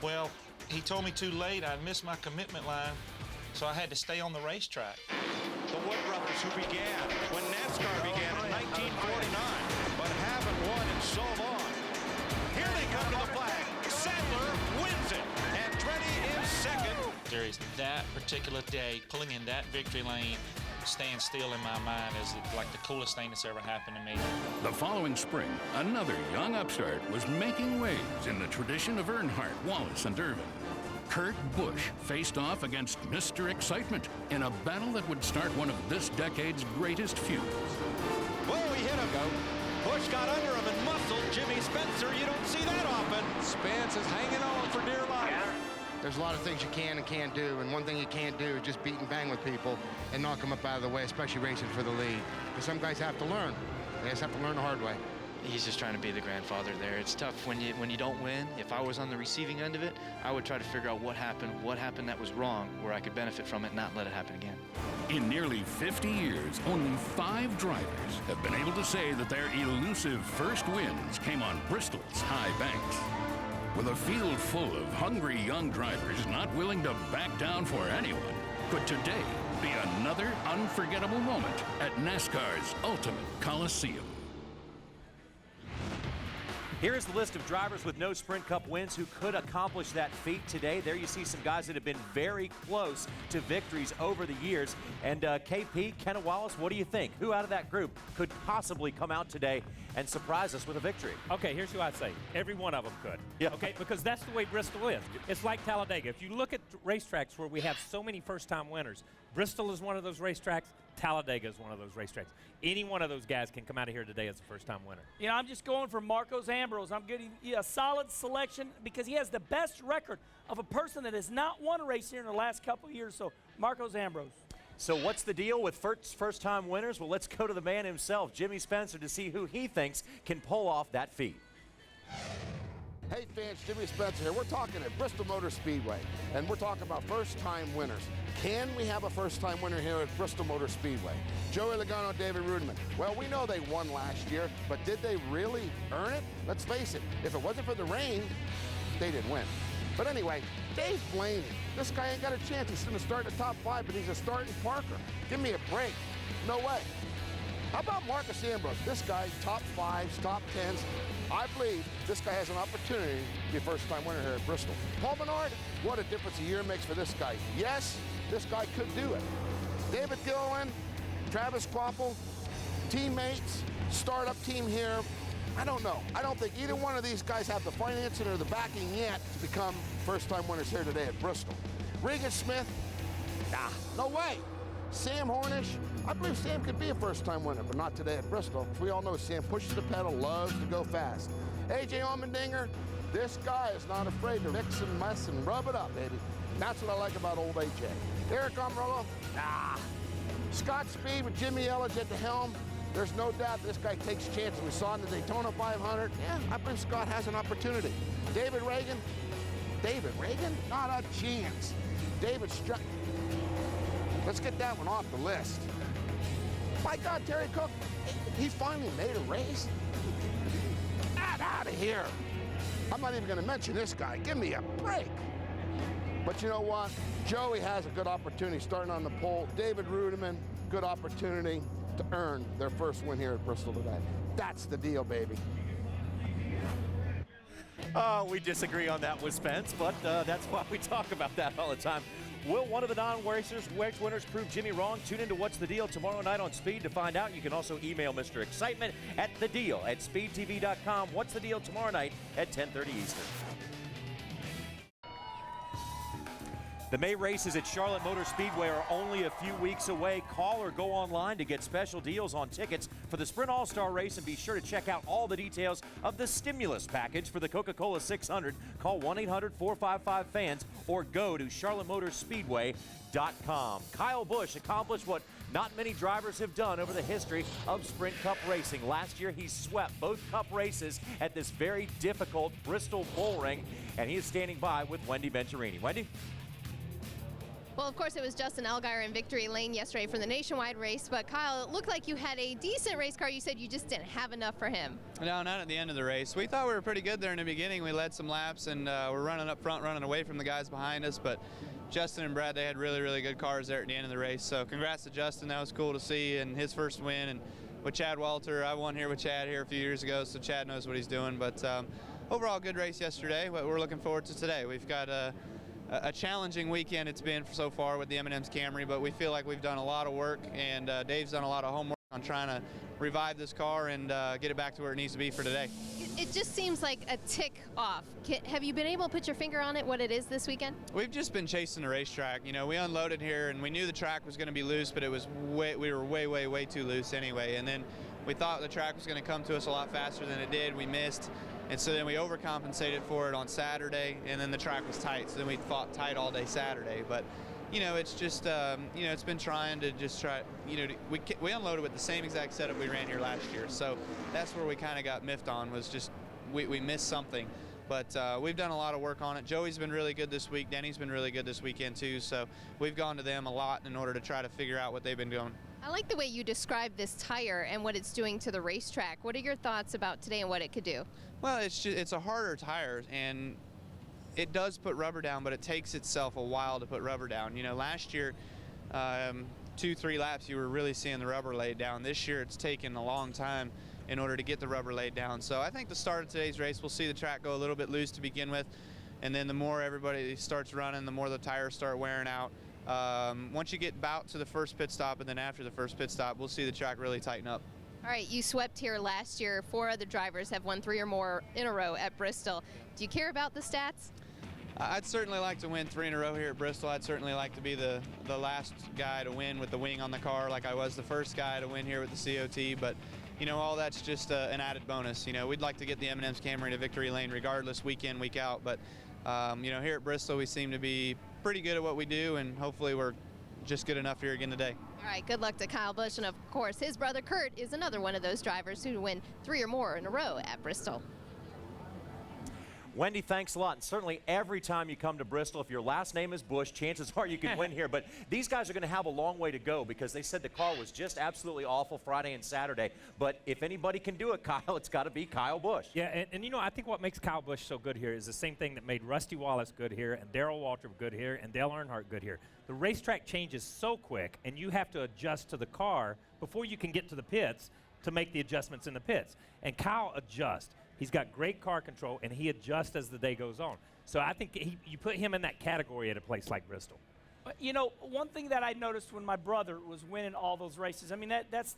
Well, he told me too late. I missed my commitment line, so I had to stay on the racetrack. The Wood Brothers, who began when NASCAR began in 1949, but haven't won in so long. Here they come to the flag. Sadler wins it. Andretti in second. There is that particular day, pulling in that victory lane, staying still in my mind is like the coolest thing that's ever happened to me. The following spring, another young upstart was making waves in the tradition of Earnhardt, Wallace, and Irvin. Kurt Busch faced off against Mr. Excitement in a battle that would start one of this decade's greatest feuds. Whoa, he hit him. Busch got under him and muscled Jimmy Spencer. You don't see that often. Spence is hanging on for dear life. There's a lot of things you can and can't do, and one thing you can't do is just beat and bang with people and knock them up out of the way, especially racing for the lead. Because some guys have to learn. They just have to learn the hard way. He's just trying to be the grandfather there. It's tough when you don't win. If I was on the receiving end of it, I would try to figure out what happened that was wrong, where I could benefit from it and not let it happen again. In nearly 50 years, only 5 drivers have been able to say that their elusive first wins came on Bristol's high banks. With a field full of hungry young drivers not willing to back down for anyone, could today be another unforgettable moment at NASCAR's Ultimate Coliseum? Here is the list of drivers with no Sprint Cup wins who could accomplish that feat today. There you see some guys that have been very close to victories over the years. And KP, Kenna Wallace, what do you think? Who out of that group could possibly come out today and surprise us with a victory? Okay, here's who I'd say. Every one of them could. Yeah. Okay, because that's the way Bristol is. It's like Talladega. If you look at racetracks where we have so many first-time winners, Bristol is one of those racetracks. Talladega is one of those racetracks. Any one of those guys can come out of here today as a first-time winner. You know, I'm just going for Marcos Ambrose. I'm getting a solid selection because he has the best record of a person that has not won a race here in the last couple of years. So, Marcos Ambrose. So what's the deal with first-time winners? Well, let's go to the man himself, Jimmy Spencer, to see who he thinks can pull off that feat. Hey fans, Jimmy Spencer here. We're talking at Bristol Motor Speedway, and we're talking about first-time winners. Can we have a first-time winner here at Bristol Motor Speedway? Joey Logano, David Rudiman. Well, we know they won last year, but did they really earn it? Let's face it, if it wasn't for the rain, they didn't win. But anyway, Dave Blaney, this guy ain't got a chance. He's going to start in the top 5, but he's a starting Parker. Give me a break. No way. How about Marcos Ambrose? This guy, top 5s, top 10s. I believe this guy has an opportunity to be a first-time winner here at Bristol. Paul Menard, what a difference a year makes for this guy. Yes, this guy could do it. David Gilliland, Travis Quapple, teammates, startup team here. I don't know. I don't think either one of these guys have the financing or the backing yet to become first-time winners here today at Bristol. Regan Smith, nah, no way. Sam Hornish, I believe Sam could be a first-time winner, but not today at Bristol. We all know Sam pushes the pedal, loves to go fast. AJ Allmendinger, this guy is not afraid to mix and mess and rub it up, baby. That's what I like about old AJ. Eric Almirola, nah. Scott Speed with Jimmy Elledge at the helm. There's no doubt this guy takes chances. We saw in the Daytona 500. Yeah, I believe Scott has an opportunity. David Reagan, not a chance. David Struck. Let's get that one off the list. My God, Terry Cook, he finally made a race. Get out of here. I'm not even going to mention this guy. Give me a break. But you know what? Joey has a good opportunity starting on the pole. David Rudiman, good opportunity to earn their first win here at Bristol today. That's the deal, baby. We disagree on that with Spence, but that's why we talk about that all the time. Will one of the non-race winners prove Jimmy wrong? Tune into What's the Deal tomorrow night on Speed to find out. You can also email Mr. Excitement at thedeal@speedtv.com. What's the Deal tomorrow night at 10:30 Eastern. The May races at Charlotte Motor Speedway are only a few weeks away. Call or go online to get special deals on tickets for the Sprint All-Star Race, and be sure to check out all the details of the stimulus package for the Coca-Cola 600. Call 1-800-455-FANS or go to charlottemotorspeedway.com. Kyle Busch accomplished what not many drivers have done over the history of Sprint Cup racing. Last year, he swept both Cup races at this very difficult Bristol bull ring, and he is standing by with Wendy Venturini. Wendy? Well, of course, it was Justin Allgaier in victory lane yesterday for the nationwide race, but Kyle, it looked like you had a decent race car. You said you just didn't have enough for him. No, not at the end of the race. We thought we were pretty good there in the beginning. We led some laps, and we're running up front, running away from the guys behind us, but Justin and Brad, they had really, really good cars there at the end of the race. So congrats to Justin. That was cool to see, and his first win. And with Chad Walter, I won here with Chad here a few years ago, so Chad knows what he's doing. But overall, good race yesterday. What we're looking forward to today. We've got a challenging weekend it's been so far with the M&M's Camry, but we feel like we've done a lot of work, and Dave's done a lot of homework on trying to revive this car and get it back to where it needs to be for today. It just seems like a tick off. Have you been able to put your finger on it, what it is this weekend? We've just been chasing the racetrack. You know, we unloaded here, and we knew the track was going to be loose, but it was we were way too loose anyway. And then we thought the track was going to come to us a lot faster than it did. We missed. And so then we overcompensated for it on Saturday, and then the track was tight. So then we fought tight all day Saturday. But, you know, it's just, you know, it's been trying to just try, you know, we unloaded with the same exact setup we ran here last year. So that's where we kind of got miffed on, was just we missed something. But we've done a lot of work on it. Joey's been really good this week. Denny's been really good this weekend too. So we've gone to them a lot in order to try to figure out what they've been doing. I like the way you describe this tire and what it's doing to the racetrack. What are your thoughts about today and what it could do? Well, it's a harder tire, and it does put rubber down, but it takes itself a while to put rubber down. You know, last year, 2-3 laps, you were really seeing the rubber laid down. This year, it's taken a long time in order to get the rubber laid down. So I think the start of today's race, we'll see the track go a little bit loose to begin with, and then the more everybody starts running, the more the tires start wearing out. Once you get about to the first pit stop, and then after the first pit stop, we'll see the track really tighten up. All right, you swept here last year. 4 other drivers have won 3 or more in a row at Bristol. Do you care about the stats? I'd certainly like to win 3 in a row here at Bristol. I'd certainly like to be the last guy to win with the wing on the car, like I was the first guy to win here with the COT. But, you know, all that's just an added bonus. You know, we'd like to get the M&M's Camry to victory lane regardless, week in, week out. But, you know, here at Bristol, we seem to be pretty good at what we do, and hopefully we're just good enough here again today. All right, good luck to Kyle Busch, and of course his brother Kurt is another one of those drivers who win 3 or more in a row at Bristol. Wendy, thanks a lot. And certainly every time you come to Bristol, if your last name is Bush, chances are you can win here. But these guys are going to have a long way to go, because they said the car was just absolutely awful Friday and Saturday. But if anybody can do it, Kyle, it's got to be Kyle Busch. Yeah, and you know, I think what makes Kyle Busch so good here is the same thing that made Rusty Wallace good here, and Darrell Waltrip good here, and Dale Earnhardt good here. The racetrack changes so quick, and you have to adjust to the car before you can get to the pits to make the adjustments in the pits. And Kyle adjusts. He's got great car control, and he adjusts as the day goes on. So I think you put him in that category at a place like Bristol. You know, one thing that I noticed when my brother was winning all those races, I mean, that's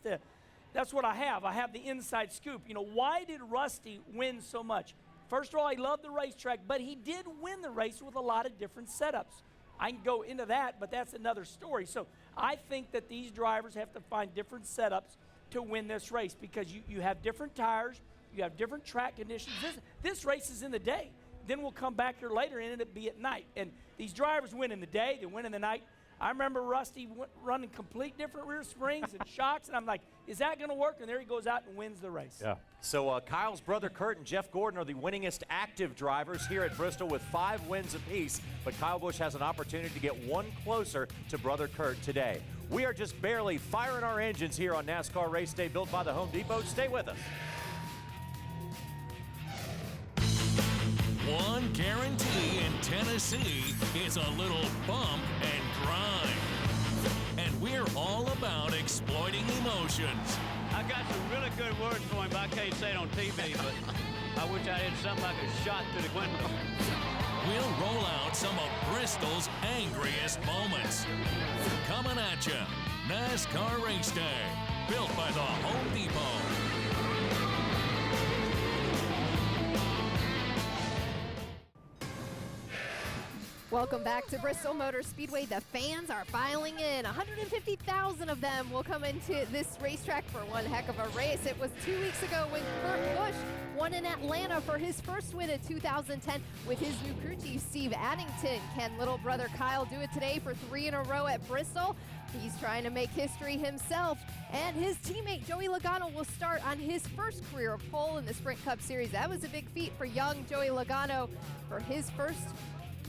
what I have. I have the inside scoop. You know, why did Rusty win so much? First of all, he loved the racetrack, but he did win the race with a lot of different setups. I can go into that, but that's another story. So I think that these drivers have to find different setups to win this race, because you have different tires, you have different track conditions. This race is in the day. Then we'll come back here later and it'll be at night. And these drivers win in the day, they win in the night. I remember Rusty running complete different rear springs and shocks, and I'm like, is that going to work? And there he goes out and wins the race. Yeah. So Kyle's brother Kurt and Jeff Gordon are the winningest active drivers here at Bristol with 5 wins apiece. But Kyle Busch has an opportunity to get one closer to brother Kurt today. We are just barely firing our engines here on NASCAR Race Day, built by the Home Depot. Stay with us. One guarantee in Tennessee is a little bump and grind. And we're all about exploiting emotions. I got some really good words for him, but I can't say it on TV, but I wish I had something like a shot through the window. We'll roll out some of Bristol's angriest moments. Coming at you, NASCAR Race Day, built by the Home Depot. Welcome back to Bristol Motor Speedway. The fans are filing in. 150,000 of them will come into this racetrack for one heck of a race. It was 2 weeks ago when Kurt Busch won in Atlanta for his first win in 2010 with his new crew chief, Steve Addington. Can little brother Kyle do it today for 3 in a row at Bristol? He's trying to make history himself. And his teammate, Joey Logano, will start on his first career pole in the Sprint Cup Series. That was a big feat for young Joey Logano for his first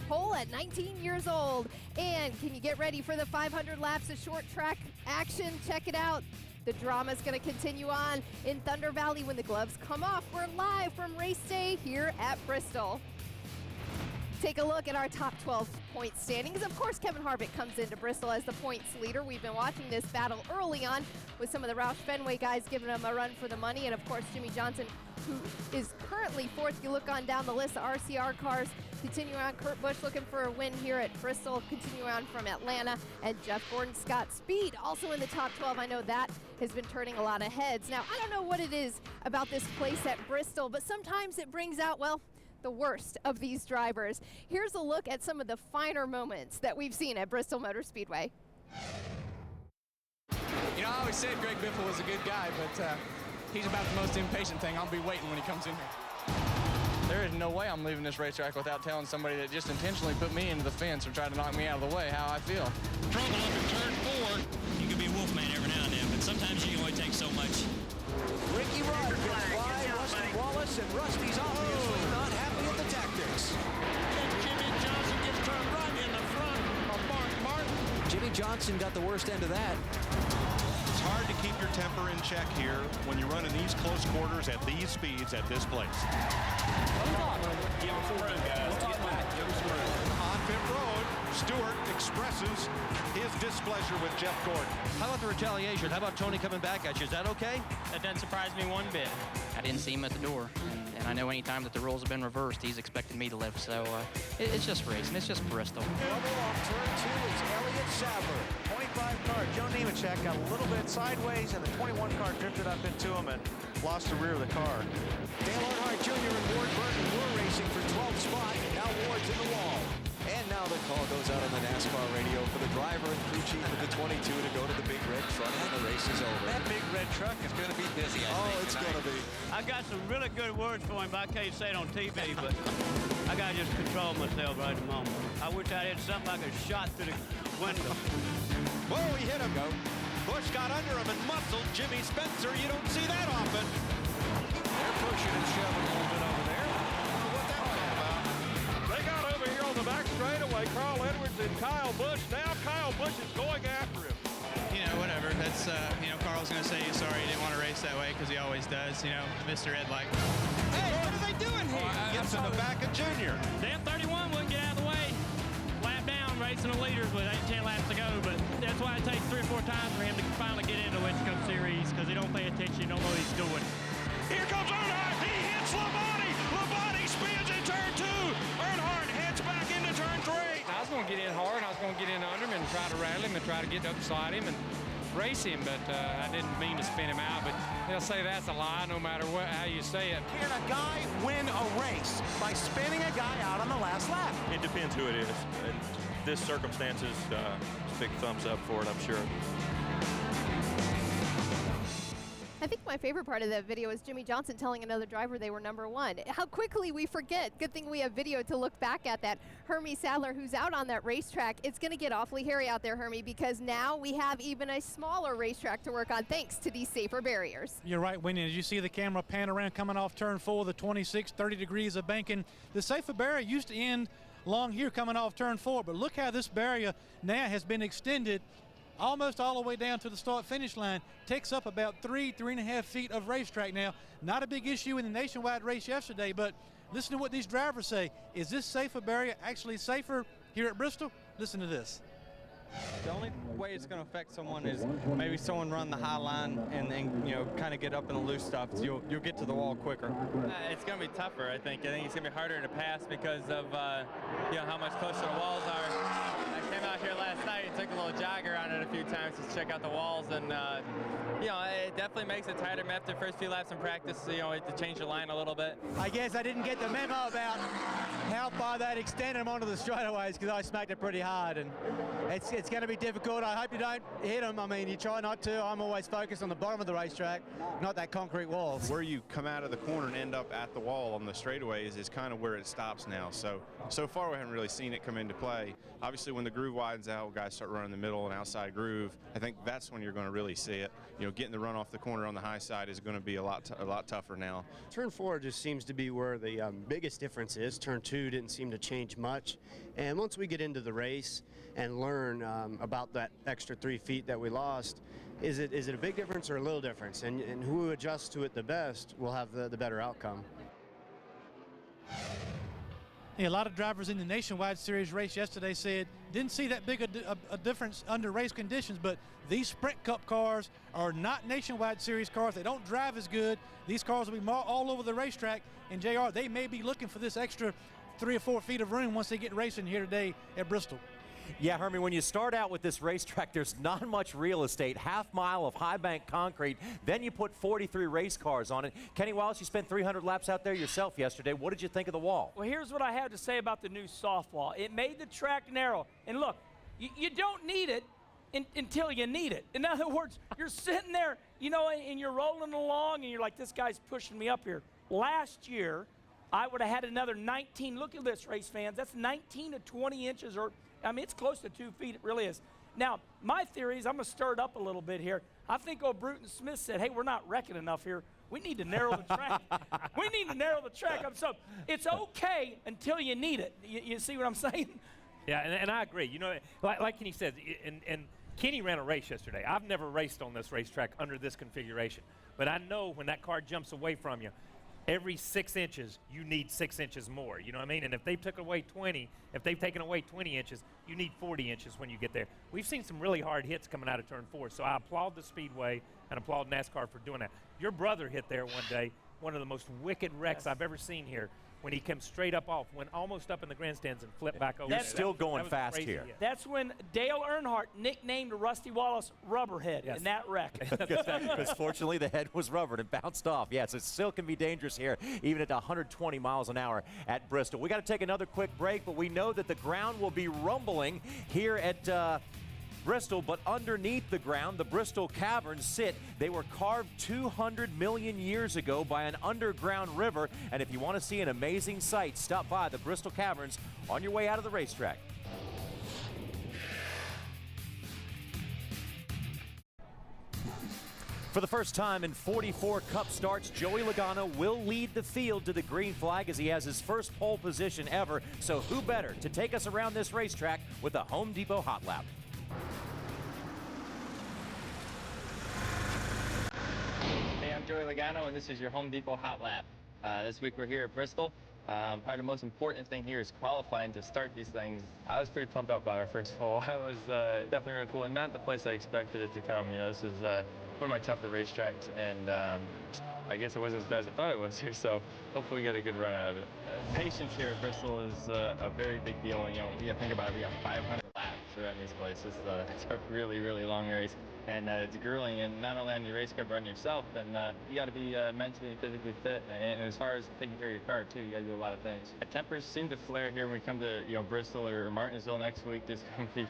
pole at 19 years old. And can you get ready for the 500 laps of short track action? Check it out. The drama is going to continue on in Thunder Valley when the gloves come off. We're live from race day here at Bristol. Take a look at our top 12 point standings. Of course, Kevin Harvick comes into Bristol as the points leader. We've been watching this battle early on with some of the Roush Fenway guys giving him a run for the money. And of course, Jimmy Johnson, who is currently fourth. You look on down the list, the RCR cars continue on. Kurt Busch looking for a win here at Bristol, continue on from Atlanta. And Jeff Gordon Scott Speed also in the top 12. I know that has been turning a lot of heads. Now, I don't know what it is about this place at Bristol, but sometimes it brings out, well, the worst of these drivers. Here's a look at some of the finer moments that we've seen at Bristol Motor Speedway. You know, I always said Greg Biffle was a good guy, but he's about the most impatient thing. I'll be waiting when he comes in here. There is no way I'm leaving this racetrack without telling somebody that just intentionally put me into the fence or tried to knock me out of the way how I feel. Trouble up in turn 4. You can be a wolf man every now and then, but sometimes you can only take so much. Ricky Rudd gets by Rusty Wallace, and Rusty's obviously not happy with the tactics. And Jimmy Johnson gets turned right in the front of Mark Martin. Jimmy Johnson got the worst end of that. It's hard to keep your temper in check here when you run in these close quarters at these speeds at this place. Give him some room, guys. Get back. Give him some room. On pit road, Stewart expresses his displeasure with Jeff Gordon. How about the retaliation? How about Tony coming back at you? Is that okay? That doesn't surprise me one bit. I didn't see him at the door, and I know any time that the rules have been reversed, he's expecting me to live. So it's just racing. It's just Bristol. Double off turn 2 is Elliott Sadler. 25 car, Joe Nemechek got a little bit sideways, and the 21 car drifted up into him and lost the rear of the car. Dale Earnhardt Jr. and Ward Burton were racing for 12th spot. Now Ward's in the wall. And now the call goes out on the NASCAR radio for the driver and crew chief of the 22 to go to the big red truck, and the race is over. That big red truck is going to be busy, I think, it's going to be. I got some really good words for him, but I can't say it on TV, but I got to just control myself right at the moment. I wish I had something I could shot through the window. Whoa, he hit him. Busch got under him and muscled Jimmy Spencer. You don't see that often. They're pushing and shoving a little bit over there. I don't know what that was all about. They got over here on the back straightaway, Carl Edwards and Kyle Busch. Now Kyle Busch is going after him. You know, whatever. That's, you know, Carl's going to say he's sorry he didn't want to race that way because he always does. You know, Mr. Ed, like, Hey, what are they doing here? Gets in the back of Junior. Damn 31 wouldn't get out of the way. Lap down, racing the leaders with 10 laps to go, but that's why it takes 3 or 4 times for him to finally get into Winter Cup Series because he don't pay attention, don't know what he's doing. Here comes Earnhardt. He hits Labonte. Labonte spins in turn 2. Earnhardt heads back into turn 3. I was going to get in hard. I was going to get in under him and try to rattle him and try to get up beside him and race him, but I didn't mean to spin him out. But they'll say that's a lie no matter how you say it. Can a guy win a race by spinning a guy out on the last lap? It depends who it is. In this circumstances, big thumbs up for it, I'm sure. I think my favorite part of that video is Jimmy Johnson telling another driver they were #1. How quickly we forget. Good thing we have video to look back at that. Hermie Sadler, who's out on that racetrack, it's going to get awfully hairy out there, Hermie, because now we have even a smaller racetrack to work on thanks to these safer barriers. You're right, Wendy. As you see the camera pan around coming off turn 4, the 26, 30 degrees of banking. The safer barrier used to end long here coming off turn 4, but look how this barrier now has been extended almost all the way down to the start-finish line. Takes up about 3.5 feet of racetrack now. Not a big issue in the nationwide race yesterday, but listen to what these drivers say. Is this safer barrier actually safer here at Bristol? Listen to this. The only way it's going to affect someone is maybe someone run the high line and you know, kind of get up in the loose stuff. So you'll get to the wall quicker. It's going to be tougher, I think. I think it's going to be harder to pass because of you know, how much closer the walls are. I came out here last night and took a little jogger on it a few times to check out the walls, and you know, it definitely makes it tighter after the first few laps in practice, you know, to change the line a little bit. I guess I didn't get the memo about how far they'd extend them onto the straightaways because I smacked it pretty hard, and it's going to be difficult. I hope you don't hit them. I mean, you try not to. I'm always focused on the bottom of the racetrack, not that concrete wall. Where you come out of the corner and end up at the wall on the straightaways is kind of where it stops now. So far we haven't really seen it come into play. Obviously when the groove widens out, guys start running the middle and outside groove. I think that's when you're going to really see it. You know, getting the run off the corner on the high side is going to be a lot tougher now. Turn 4 just seems to be where the biggest difference is. Turn 2 didn't seem to change much. And once we get into the race and learn about that extra 3 feet that we lost, is it a big difference or a little difference? And who adjusts to it the best will have the better outcome. Yeah, a lot of drivers in the Nationwide Series race yesterday said didn't see that big a difference under race conditions, but these Sprint Cup cars are not Nationwide Series cars. They don't drive as good. These cars will be all over the racetrack, and JR, they may be looking for this extra 3 or 4 feet of room once they get racing here today at Bristol. Yeah, Hermie, when you start out with this racetrack, there's not much real estate, half mile of high bank concrete, then you put 43 race cars on it. Kenny Wallace, you spent 300 laps out there yourself yesterday. What did you think of the wall? Well, here's what I have to say about the new soft wall. It made the track narrow. And look, you don't need it until you need it. In other words, you're sitting there, you know, and you're rolling along, and you're like, this guy's pushing me up here. Last year, I would have had another 19. Look at this, race fans. That's 19 to 20 inches, or I mean, it's close to 2 feet. It really is. Now, my theory is I'm going to stir it up a little bit here. I think old Bruton Smith said, hey, we're not wrecking enough here. We need to narrow the track. We need to narrow the track up. So it's okay until you need it. You see what I'm saying? Yeah, and I agree. You know, like Kenny said, and Kenny ran a race yesterday. I've never raced on this racetrack under this configuration. But I know when that car jumps away from you, every 6 inches, you need 6 inches more. You know what I mean? And if they've taken away 20 inches, you need 40 inches when you get there. We've seen some really hard hits coming out of turn 4, so I applaud the Speedway and applaud NASCAR for doing that. Your brother hit there one day, one of the most wicked wrecks I've ever seen here, when he came straight up off, went almost up in the grandstands and flipped back over. You're still going fast here. That's when Dale Earnhardt nicknamed Rusty Wallace Rubberhead in that wreck. Because fortunately the head was rubbered and bounced off. Yes, it still can be dangerous here, even at 120 miles an hour at Bristol. We got to take another quick break, but we know that the ground will be rumbling here at Bristol, but underneath the ground, the Bristol caverns sit. They were carved 200 million years ago by an underground river, and if you want to see an amazing sight, stop by the Bristol Caverns on your way out of the racetrack. For the first time in 44 Cup starts, Joey Logano will lead the field to the green flag as he has his first pole position ever, so who better to take us around this racetrack with the Home Depot Hot Lap. Hey, I'm Joey Logano, and this is your Home Depot Hot Lap. This week we're here at Bristol. Probably the most important thing here is qualifying to start these things. I was pretty pumped up by our first hole. I was definitely really cool, and not the place I expected it to come. You know, this is one of my tougher racetracks, and I guess it wasn't as bad as I thought it was here, so hopefully we get a good run out of it. Patience here at Bristol is a very big deal. You know, you gotta think about it, we got 500 laps around these places. It's a really, really long race, and it's grueling, and not only on your race car, but on yourself, and you gotta be mentally and physically fit, and as far as taking care of your car too, you gotta do a lot of things. Tempers seem to flare here when we come to, you know, Bristol or Martinsville next week. There's gonna be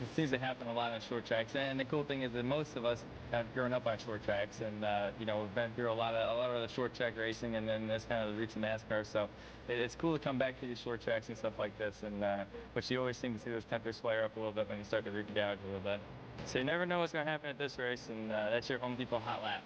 it seems to happen a lot on short tracks, and the cool thing is that most of us have grown up on short tracks, and you know, we've been through a lot of the short track racing, and then that's kind of the roots of NASCAR. So it's cool to come back to these short tracks and stuff like this, and but you always seem to see those tempers flare up a little bit when you start to gouge a little bit. So you never know what's going to happen at this race, and that's your Home Depot Hot Lap.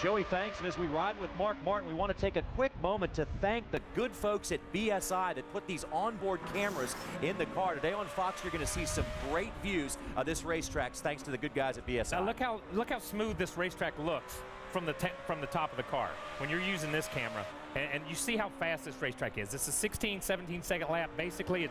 Joey, thanks. And as we ride with Mark Martin, we want to take a quick moment to thank the good folks at BSI that put these onboard cameras in the car. Today on Fox, you're going to see some great views of this racetrack thanks to the good guys at BSI. Now look how smooth this racetrack looks from the top of the car when you're using this camera. And you see how fast this racetrack is. It's a 16, 17-second lap. Basically,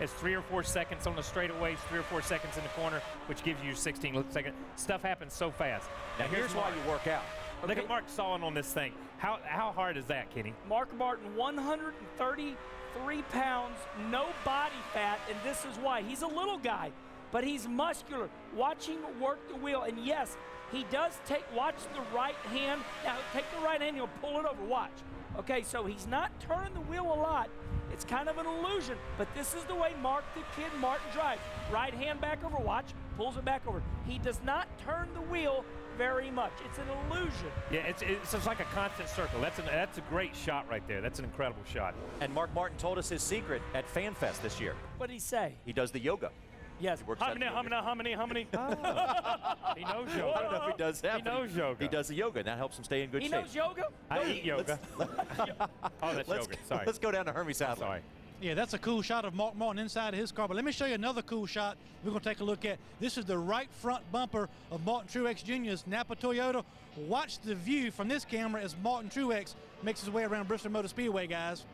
it's 3 or 4 seconds on the straightaways, 3 or 4 seconds in the corner, which gives you 16 seconds. Stuff happens so fast. Now here's why you work out. Okay. Look at Mark sawing on this thing. How hard is that, Kenny? Mark Martin, 133 pounds, no body fat, and this is why. He's a little guy. but he's muscular. Watch him work the wheel, and yes, he does watch the right hand. Now, take the right hand, he'll pull it over, watch. Okay, so he's not turning the wheel a lot. It's kind of an illusion, but this is the way Mark the Kid Martin drives. Right hand back over, watch, pulls it back over. He does not turn the wheel very much. It's an illusion. Yeah, it's like a constant circle. That's a great shot right there. That's an incredible shot. And Mark Martin told us his secret at FanFest this year. What did he say? He does the yoga. Yes. How many? He knows yoga. I don't know if he does that. He knows yoga. He does the yoga, and that helps him stay in good shape. He knows yoga? I eat yoga. Oh, that's yoga. Sorry. Let's go down to Hermie Sadler. Sorry. Yeah, that's a cool shot of Mark Martin inside of his car. But let me show you another cool shot we're going to take a look at. This is the right front bumper of Martin Truex Jr.'s Napa Toyota. Watch the view from this camera as Martin Truex makes his way around Bristol Motor Speedway, guys.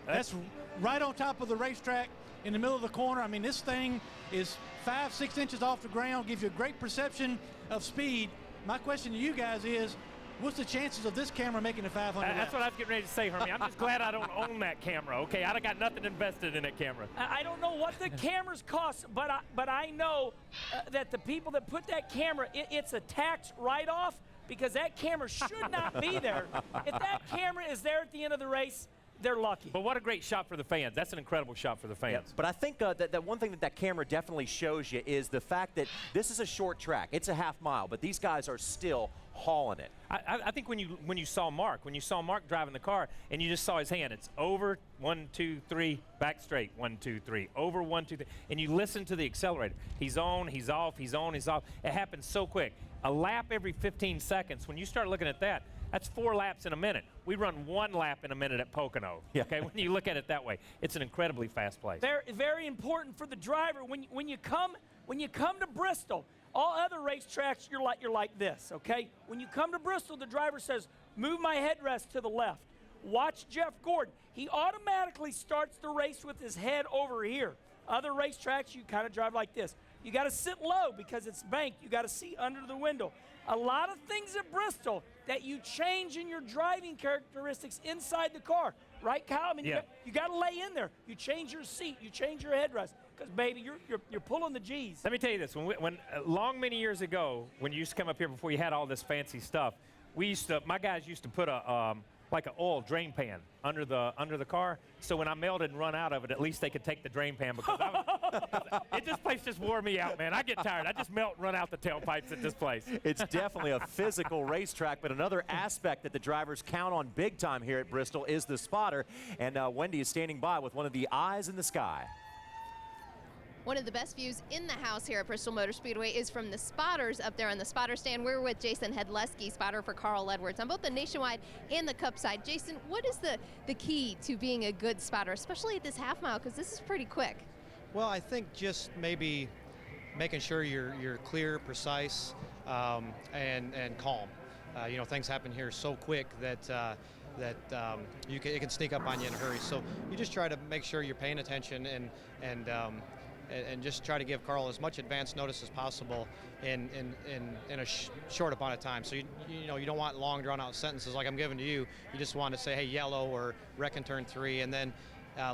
That's right on top of the racetrack in the middle of the corner. I mean, this thing is 5-6 inches off the ground, gives you a great perception of speed. My question to you guys is, what's the chances of this camera making the 500 laps? That's what I was getting ready to say, Hermie. I'm just glad I don't own that camera, okay? I got nothing invested in that camera. I don't know what the cameras cost, but I know that the people that put that camera, it's a tax write-off because that camera should not be there. If that camera is there at the end of the race, they're lucky. But what a great shot for the fans. That's an incredible shot for the fans. Yeah, but I think that one thing that camera definitely shows you is the fact that this is a short track. It's a half mile, but these guys are still hauling it. I think when you saw Mark driving the car and you just saw his hand, it's over, 1, 2, 3, back straight, 1, 2, 3, over, 1, 2, 3, and you listen to the accelerator. He's on, he's off, he's on, he's off. It happens so quick. A lap every 15 seconds. When you start looking at that, that's 4 laps in a minute. We run 1 lap in a minute at Pocono. Yeah. Okay, when you look at it that way, it's an incredibly fast place. Very, very important for the driver. When you come to Bristol, all other racetracks you're like this. Okay, when you come to Bristol, the driver says, "Move my headrest to the left." Watch Jeff Gordon. He automatically starts the race with his head over here. Other racetracks, you kind of drive like this. You got to sit low because it's banked. You got to see under the window. A lot of things at Bristol that you change in your driving characteristics inside the car. Right, Kyle? I mean, yeah. you got to lay in there. You change your seat. You change your headrest. Because, baby, you're pulling the G's. Let me tell you this. When many years ago, when you used to come up here before you had all this fancy stuff, my guys used to put like an oil drain pan under the car, so when I melted and run out of it, at least they could take the drain pan because this place just wore me out, man. I get tired. I just melt and run out the tailpipes at this place. It's definitely a physical racetrack, but another aspect that the drivers count on big time here at Bristol is the spotter, and Wendy is standing by with one of the eyes in the sky. One of the best views in the house here at Bristol Motor Speedway is from the spotters up there on the spotter stand. We're with Jason Hedleski, spotter for Carl Edwards on both the Nationwide and the Cup side. Jason, what is the key to being a good spotter, especially at this half mile, because this is pretty quick? Well, I think just maybe making sure you're clear, precise, and calm. Things happen here so quick that it can sneak up on you in a hurry. So you just try to make sure you're paying attention and just try to give Carl as much advance notice as possible in a short amount of time. So you don't want long drawn out sentences like I'm giving to you. You just want to say, hey, yellow or wreck and turn 3, and then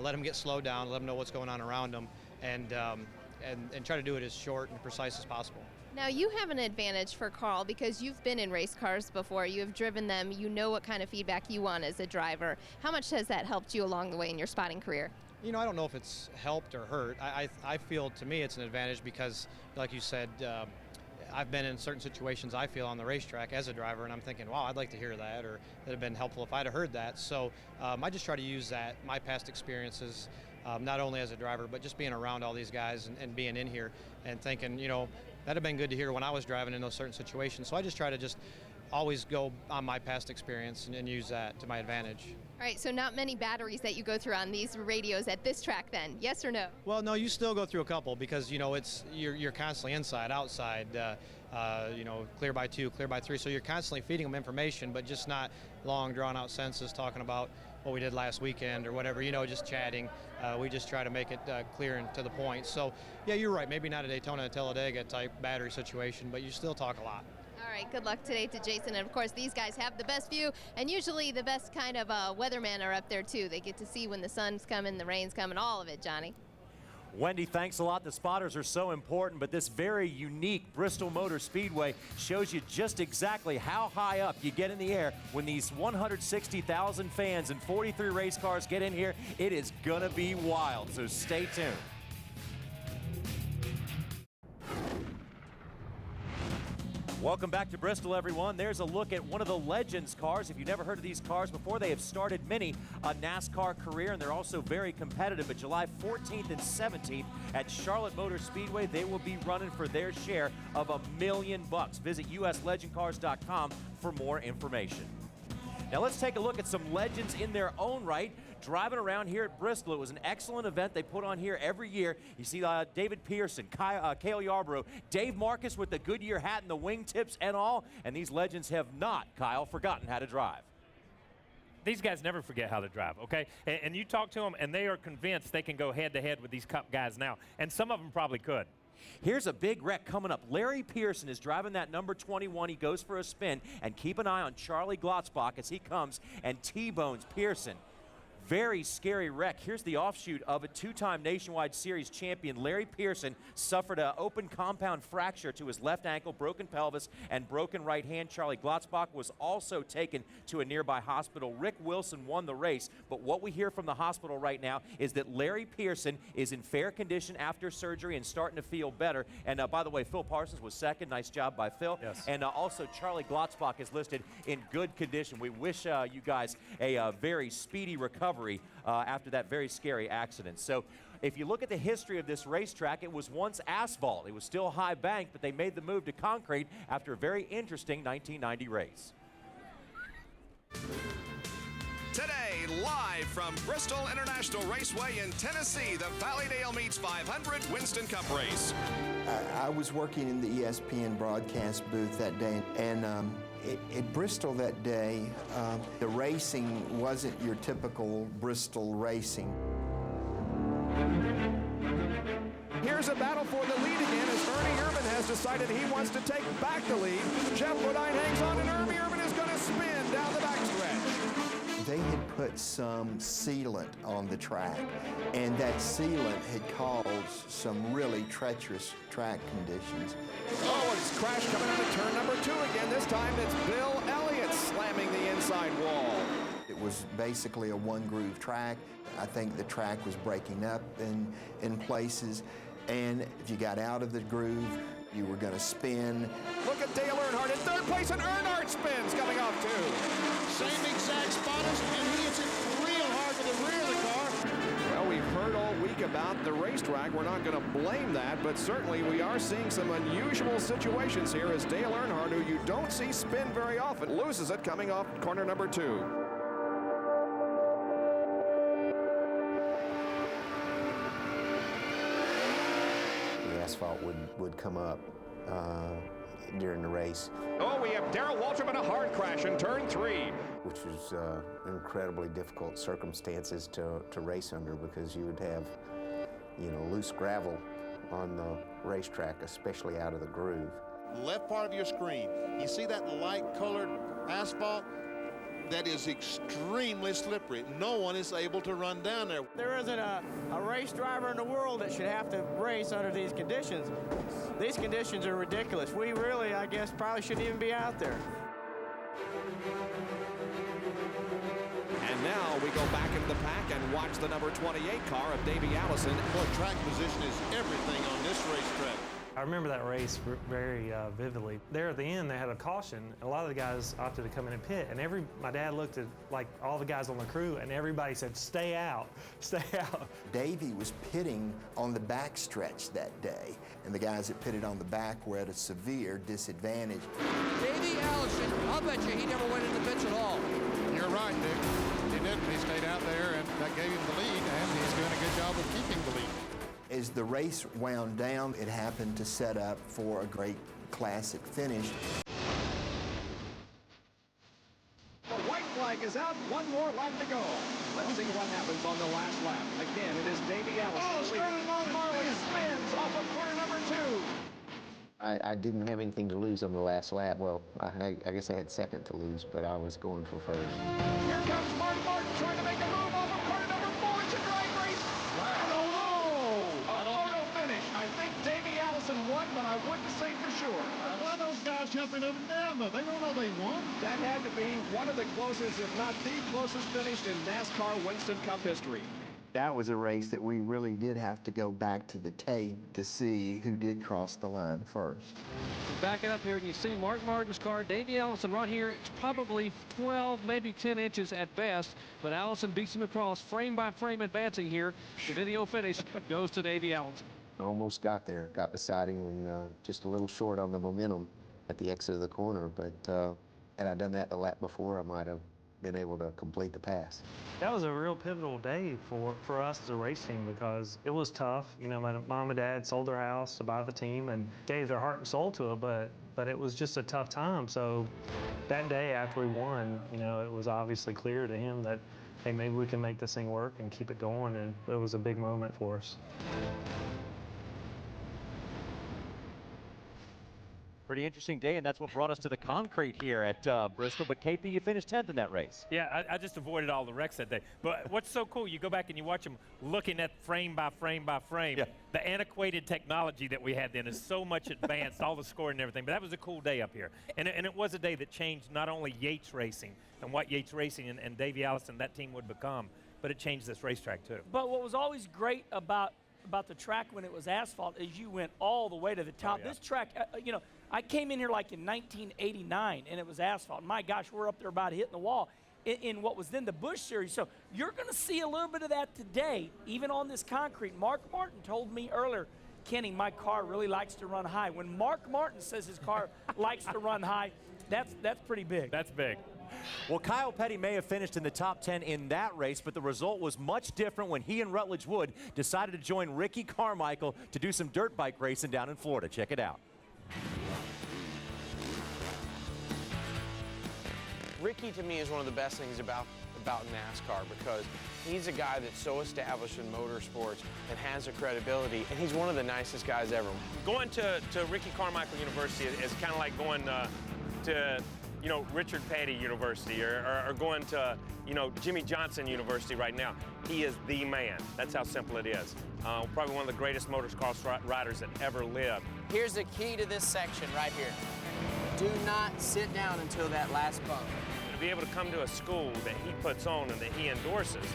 let him get slowed down, let him know what's going on around him, and try to do it as short and precise as possible. Now you have an advantage for Carl because you've been in race cars before. You have driven them. You know what kind of feedback you want as a driver. How much has that helped you along the way in your spotting career? I don't know if it's helped or hurt. I feel, to me, it's an advantage because, like you said, I've been in certain situations, I feel, on the racetrack as a driver, and I'm thinking, wow, I'd like to hear that, or it'd have been helpful if I'd have heard that. So I just try to use that, my past experiences, not only as a driver, but just being around all these guys and being in here and thinking, that'd have been good to hear when I was driving in those certain situations. So I just try to always go on my past experience and use that to my advantage. All right, so not many batteries that you go through on these radios at this track then, yes or no? Well, no, you still go through a couple because, you're constantly inside, outside, clear by 2, clear by 3. So you're constantly feeding them information, but just not long drawn out sentences talking about what we did last weekend or whatever, just chatting. We just try to make it clear and to the point. So, yeah, you're right. Maybe not a Daytona Talladega type battery situation, but you still talk a lot. All right, good luck today to Jason. And, of course, these guys have the best view, and usually the best kind of weathermen are up there, too. They get to see when the sun's coming, the rain's coming, all of it, Johnny. Wendy, thanks a lot. The spotters are so important, but this very unique Bristol Motor Speedway shows you just exactly how high up you get in the air when these 160,000 fans and 43 race cars get in here. It is gonna be wild, so stay tuned. Welcome back to Bristol, everyone. There's a look at one of the Legends cars. If you've never heard of these cars before, they have started many a NASCAR career, and they're also very competitive. But July 14th and 17th at Charlotte Motor Speedway, they will be running for their share of $1 million. Visit uslegendcars.com for more information. Now let's take a look at some legends in their own right driving around here at Bristol. It was an excellent event they put on here every year. You see David Pearson, Cale Yarborough, Dave Marcus with the Goodyear hat and the wingtips and all, and these legends have not, Kyle, forgotten how to drive. These guys never forget how to drive, okay? And you talk to them, and they are convinced they can go head-to-head with these Cup guys now, and some of them probably could. Here's a big wreck coming up. Larry Pearson is driving that number 21. He goes for a spin, and keep an eye on Charlie Glotzbach as he comes and T-bones Pearson. Very scary wreck. Here's the offshoot of a two-time Nationwide Series champion. Larry Pearson suffered an open compound fracture to his left ankle, broken pelvis, and broken right hand. Charlie Glotzbach was also taken to a nearby hospital. Rick Wilson won the race, but what we hear from the hospital right now is that Larry Pearson is in fair condition after surgery and starting to feel better. And by the way, Phil Parsons was second. Nice job by Phil. Yes. And also Charlie Glotzbach is listed in good condition. We wish you guys a very speedy recovery after that very scary accident. So if you look at the history of this racetrack, it was once asphalt. It was still high bank, but they made the move to concrete after a very interesting 1990 race. Today, live from Bristol International Raceway in Tennessee, the Valleydale Meets 500 Winston Cup race. I was working in the ESPN broadcast booth that day, and at Bristol that day, the racing wasn't your typical Bristol racing. Here's a battle for the lead again as Ernie Irvin has decided he wants to take back the lead. Jeff Bodine hangs on, and Ernie Irvin is going to spin down the backstretch. They had put some sealant on the track, and that sealant had caused some really treacherous track conditions. Oh, it's crash coming out of turn number 2 again. This time it's Bill Elliott slamming the inside wall. It was basically a one-groove track. I think the track was breaking up in places, and if you got out of the groove, you were going to spin. Look at Dale Earnhardt in third place, and Earnhardt spins coming off too. Same exact spot, and he hits it real hard to the rear of the car. Well, we've heard all week about the racetrack. We're not going to blame that, but certainly we are seeing some unusual situations here as Dale Earnhardt, who you don't see spin very often, loses it coming off corner number 2. The asphalt would come up during the race. Oh, we have Darrell Waltrip in a hard crash in turn 3. Which was incredibly difficult circumstances to race under, because you would have, loose gravel on the racetrack, especially out of the groove. Left part of your screen, you see that light-colored asphalt? That is extremely slippery. No one is able to run down there. There isn't a race driver in the world that should have to race under these conditions. These conditions are ridiculous. We really, I guess, probably shouldn't even be out there. And now we go back into the pack and watch the number 28 car of Davey Allison. Boy, track position is everything on this racetrack. I remember that race very vividly. There at the end, they had a caution, and a lot of the guys opted to come in and pit. And my dad looked at like all the guys on the crew, and everybody said, "Stay out, stay out." Davey was pitting on the back stretch that day, and the guys that pitted on the back were at a severe disadvantage. Davey Allison, I'll bet you he never went into pits at all. You're right, Dick. He didn't. He stayed out there, and that gave him the lead, and he's doing a good job of keeping the lead. As the race wound down, it happened to set up for a great classic finish. The white flag is out. One more lap to go. Let's see what happens on the last lap. Again, it is Davey Allison. Oh, Sterling Long Marley spins off of corner number 2. I didn't have anything to lose on the last lap. Well, I guess I had second to lose, but I was going for first. Here comes Martin Martin trying to make a move off of corner number 4. It's a drag race. Wow. jumping up and down, though. They don't know they won. That had to be one of the closest, if not the closest finish in NASCAR Winston Cup history. That was a race that we really did have to go back to the tape to see who did cross the line first. Back it up here and you see Mark Martin's car. Davey Allison right here. It's probably 12, maybe 10 inches at best, but Allison beats him across frame by frame, advancing here. The video finish goes to Davey Allison. Almost got there, got beside him, and just a little short on the momentum at the exit of the corner. But had I done that the lap before, I might have been able to complete the pass. That was a real pivotal day for us as a race team because it was tough. You know, my mom and dad sold their house to buy the team and gave their heart and soul to it, but it was just a tough time. So that day after we won, you know, it was obviously clear to him that, hey, maybe we can make this thing work and keep it going, and it was a big moment for us. Pretty interesting day, and that's what brought us to the concrete here at Bristol. But KP, you finished 10th in that race. Yeah, I just avoided all the wrecks that day. But what's so cool, you go back and you watch them looking at frame by frame by frame. Yeah. The antiquated technology that we had then is so much advanced, all the scoring and everything. But that was a cool day up here. And it was a day that changed not only Yates Racing and what Yates Racing and Davey Allison, that team would become, but it changed this racetrack too. But what was always great about the track when it was asphalt is you went all the way to the top. Oh, yeah. This track, you know, I came in here like in 1989 and it was asphalt. My gosh, we're up there about hitting the wall in what was then the Busch Series. So you're going to see a little bit of that today, even on this concrete. Mark Martin told me earlier, Kenny, my car really likes to run high. When Mark Martin says his car likes to run high, that's pretty big. That's big. Well, Kyle Petty may have finished in the top 10 in that race, but the result was much different when he and Rutledge Wood decided to join Ricky Carmichael to do some dirt bike racing down in Florida. Check it out. Ricky, to me, is one of the best things about NASCAR because he's a guy that's so established in motorsports and has a credibility, and he's one of the nicest guys ever. Going to Ricky Carmichael University is kind of like going to you know, Richard Petty University or going to, you know, Jimmy Johnson University right now. He is the man. That's how simple it is. Probably one of the greatest motocross riders that ever lived. Here's the key to this section right here. Do not sit down until that last bump. To be able to come to a school that he puts on and that he endorses,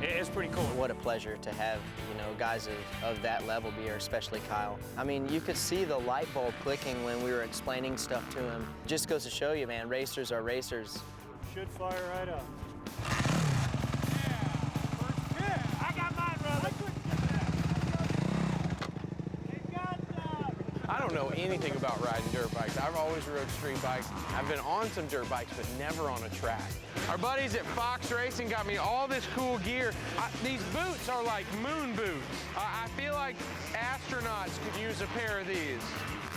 it's pretty cool. What a pleasure to have, you know, guys of that level be here, especially Kyle. I mean, you could see the light bulb clicking when we were explaining stuff to him. Just goes to show you, man, racers are racers. Should fire right up. I got mine, brother. I don't know anything about riding dirt bikes. I've always rode street bikes. I've been on some dirt bikes, but never on a track. Our buddies at Fox Racing got me all this cool gear. These boots are like moon boots. I feel like astronauts could use a pair of these.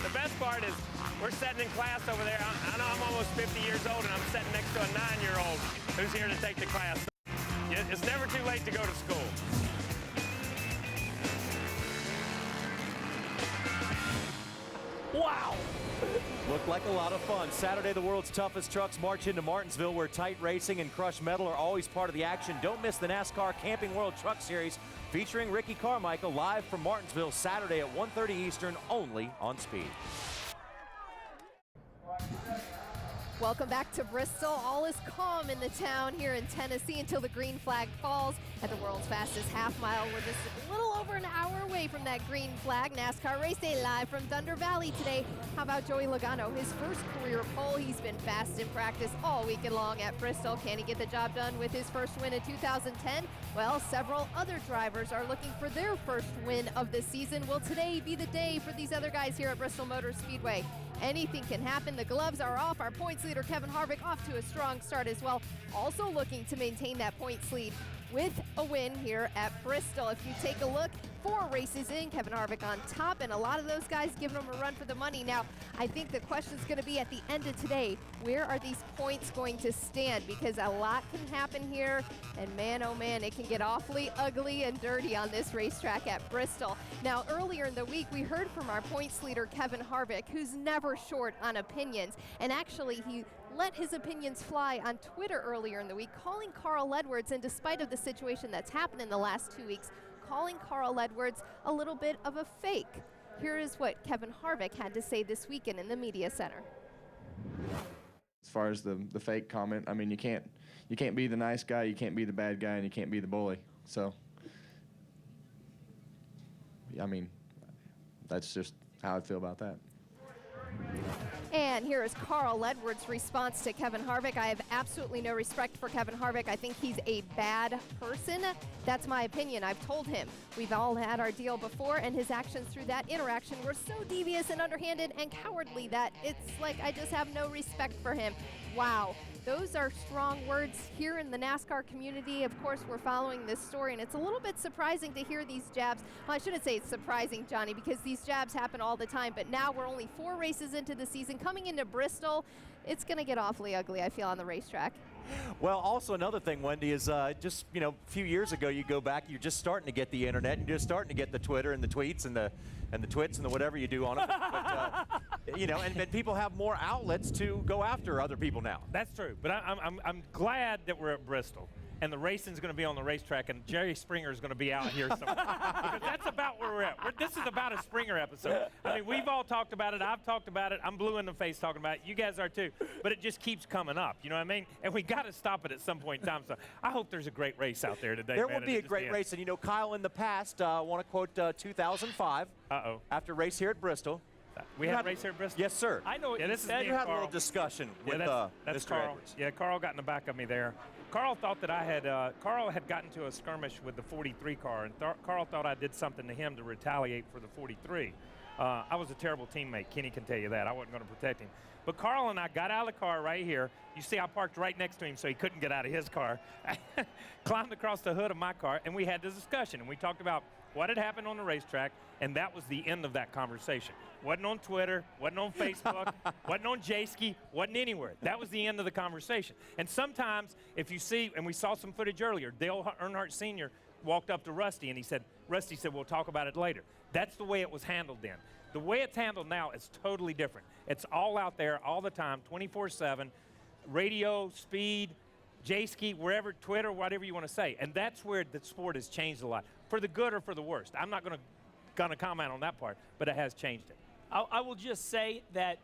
The best part is we're sitting in class over there. I know I'm almost 50 years old, and I'm sitting next to a 9-year-old who's here to take the class. It's never too late to go to school. Wow. Looked like a lot of fun. Saturday, the world's toughest trucks march into Martinsville, where tight racing and crushed metal are always part of the action. Don't miss the NASCAR Camping World Truck Series featuring Ricky Carmichael live from Martinsville Saturday at 1:30 Eastern, only on Speed. Welcome back to Bristol. All is calm in the town here in Tennessee until the green flag falls at the world's fastest half mile. We're just a little over an hour away from that green flag. NASCAR race day live from Thunder Valley today. How about Joey Logano? His first career pole. He's been fast in practice all weekend long at Bristol. Can he get the job done with his first win in 2010? Well, several other drivers are looking for their first win of the season. Will today be the day for these other guys here at Bristol Motor Speedway? Anything can happen. The gloves are off. Our points leader, Kevin Harvick, off to a strong start as well. Also looking to maintain that points lead with a win here at Bristol. If you take a look, 4 races in, Kevin Harvick on top, and a lot of those guys giving him a run for the money. Now, I think the question is going to be at the end of today, where are these points going to stand? Because a lot can happen here, and man, oh man, it can get awfully ugly and dirty on this racetrack at Bristol. Now, earlier in the week, we heard from our points leader, Kevin Harvick, who's never short on opinions, and actually, he let his opinions fly on Twitter earlier in the week, calling Carl Edwards, and despite of the situation that's happened in the last 2 weeks, calling Carl Edwards a little bit of a fake. Here is what Kevin Harvick had to say this weekend in the media center. As far as the fake comment, I mean, you can't be the nice guy, you can't be the bad guy, and you can't be the bully. So, I mean, that's just how I feel about that. And here is Carl Edwards' response to Kevin Harvick. I have absolutely no respect for Kevin Harvick. I think he's a bad person. That's my opinion. I've told him. We've all had our deal before, and his actions through that interaction were so devious and underhanded and cowardly that it's like I just have no respect for him. Wow. Those are strong words here in the NASCAR community. Of course, we're following this story, and it's a little bit surprising to hear these jabs. Well, I shouldn't say it's surprising, Johnny, because these jabs happen all the time, but now we're only 4 races into the season. Coming into Bristol, it's going to get awfully ugly, I feel, on the racetrack. Well, also another thing, Wendy, is just, you know, a few years ago, you go back, you're just starting to get the internet, and you're just starting to get the Twitter and the tweets and the twits and the whatever you do on it. But, you know, and people have more outlets to go after other people now. That's true, but I'm glad that we're at Bristol. And the racing's going to be on the racetrack, and Jerry Springer is going to be out here somewhere. Because that's about where we're at. This is about a Springer episode. I mean, we've all talked about it. I've talked about it. I'm blue in the face talking about it. You guys are too. But it just keeps coming up. You know what I mean? And we got to stop it at some point in time. So I hope there's a great race out there today. There will be a great race. And, you know, Kyle, in the past, I want to quote 2005. Uh-oh. After a race here at Bristol. We had a race here at Bristol? Yes, sir. I know. Yeah, this is you had a little discussion with that's Mr. Carl. Edwards. Yeah, Carl got in the back of me there. Carl thought that I had, Carl had gotten to a skirmish with the 43 car, and Carl thought I did something to him to retaliate for the 43. I was a terrible teammate. Kenny can tell you that. I wasn't going to protect him. But Carl and I got out of the car right here. You see, I parked right next to him so he couldn't get out of his car. Climbed across the hood of my car, and we had this discussion, and we talked about what had happened on the racetrack, and that was the end of that conversation. Wasn't on Twitter, wasn't on Facebook, wasn't on J-Ski, wasn't anywhere. That was the end of the conversation. And sometimes, if you see, and we saw some footage earlier, Dale Earnhardt Sr. walked up to Rusty, and he said, Rusty said, we'll talk about it later. That's the way it was handled then. The way it's handled now is totally different. It's all out there all the time, 24/7, radio, speed, J-Ski, wherever, Twitter, whatever you want to say. And that's where the sport has changed a lot, for the good or for the worst. I'm not going to comment on that part, but it has changed it. I will just say that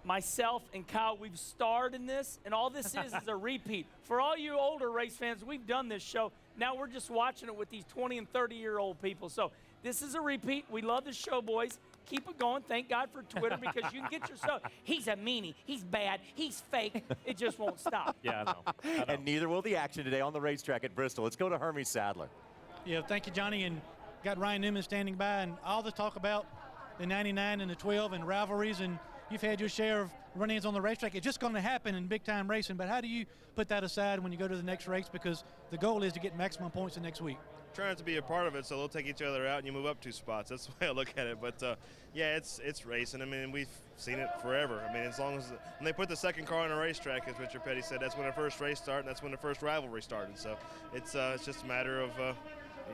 myself and Kyle, we've starred in this, and all this is a repeat. For all you older race fans, we've done this show. Now we're just watching it with these 20 and 30-year-old people. So this is a repeat. We love the show, boys. Keep it going. Thank God for Twitter, because you can get yourself. He's a meanie. He's bad. He's fake. It just won't stop. Yeah, I know. And neither will the action today on the racetrack at Bristol. Let's go to Hermie Sadler. Yeah, thank you, Johnny. And got Ryan Newman standing by, and all the talk about the 99 and the 12 and rivalries, and you've had your share of run-ins on the racetrack. It's just going to happen in big-time racing, but how do you put that aside when you go to the next race, because the goal is to get maximum points the next week? Trying to be a part of it, so they'll take each other out and you move up 2 spots. That's the way I look at it. But yeah, it's racing. I mean, we've seen it forever. I mean, as long as when they put the second car on a racetrack, as Richard Petty said, that's when the first race started, and that's when the first rivalry started. So it's just a matter of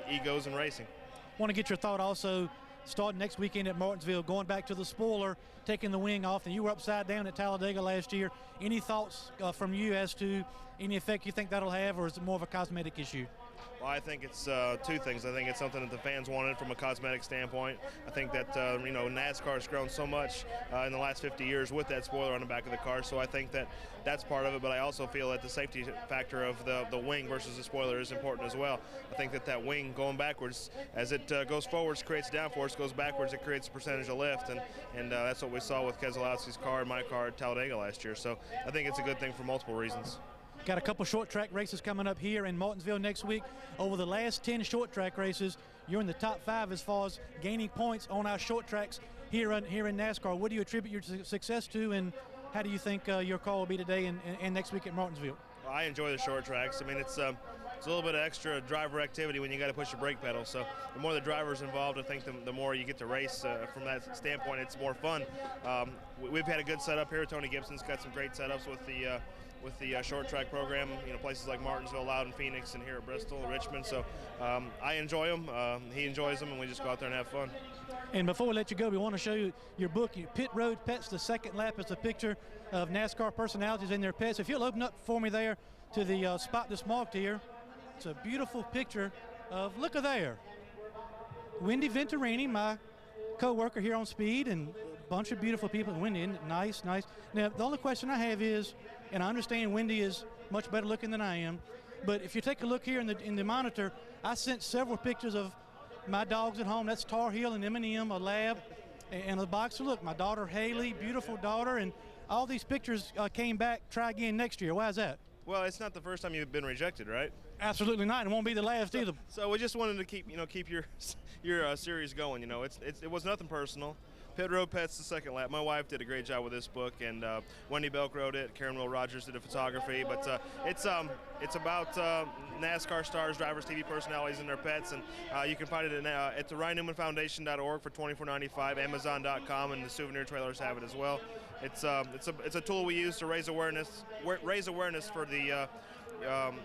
egos and racing. Want to get your thought also, starting next weekend at Martinsville, going back to the spoiler, taking the wing off, and you were upside down at Talladega last year. Any thoughts from you as to any effect you think that'll have, or is it more of a cosmetic issue? Well, I think it's 2 things. I think it's something that the fans wanted from a cosmetic standpoint. I think that, you know, NASCAR has grown so much in the last 50 years with that spoiler on the back of the car, so I think that that's part of it, but I also feel that the safety factor of the wing versus the spoiler is important as well. I think that wing going backwards, as it goes forwards, creates downforce, goes backwards, it creates a percentage of lift, and that's what we saw with Keselowski's car and my car at Talladega last year, so I think it's a good thing for multiple reasons. Got a couple short track races coming up here in Martinsville next week. Over the last 10 short track races, you're in the top 5 as far as gaining points on our short tracks here in NASCAR. What do you attribute your success to, and how do you think your car will be today and next week at Martinsville? Well, I enjoy the short tracks. I mean, it's a little bit of extra driver activity when you got to push your brake pedal. So the more the driver's involved, I think the more you get to race. From that standpoint, it's more fun. We've had a good setup here. Tony Gibson's got some great setups with the short track program, you know, places like Martinsville, Loudon, Phoenix, and here at Bristol, Richmond. So I enjoy them, he enjoys them, and we just go out there and have fun. And before we let you go, we want to show you your book, Pit Road Pets. The second lap is a picture of NASCAR personalities and their pets. If you'll open up for me there to the spot that's marked here, it's a beautiful picture of, look at there, Wendy Venturini, my co-worker here on Speed, and a bunch of beautiful people. And Wendy, isn't it nice, nice? Now, the only question I have is, and I understand Wendy is much better looking than I am, but if you take a look here in the monitor, I sent several pictures of my dogs at home. That's Tar Heel and M&M, a lab, and a boxer. Look, my daughter Haley, beautiful daughter, and all these pictures came back. Try again next year. Why is that? Well, it's not the first time you've been rejected, right? Absolutely not. It won't be the last either. So we just wanted to keep your series going. You know, it was nothing personal. Pit Road Pets, the second lap. My wife did a great job with this book, and Wendy Belk wrote it. Karen Will Rogers did the photography. But it's about NASCAR stars, drivers, TV personalities, and their pets. And you can find it at the RyanNewmanFoundation.org for $24.95. Amazon.com, and the souvenir trailers have it as well. It's a tool we use to raise awareness for the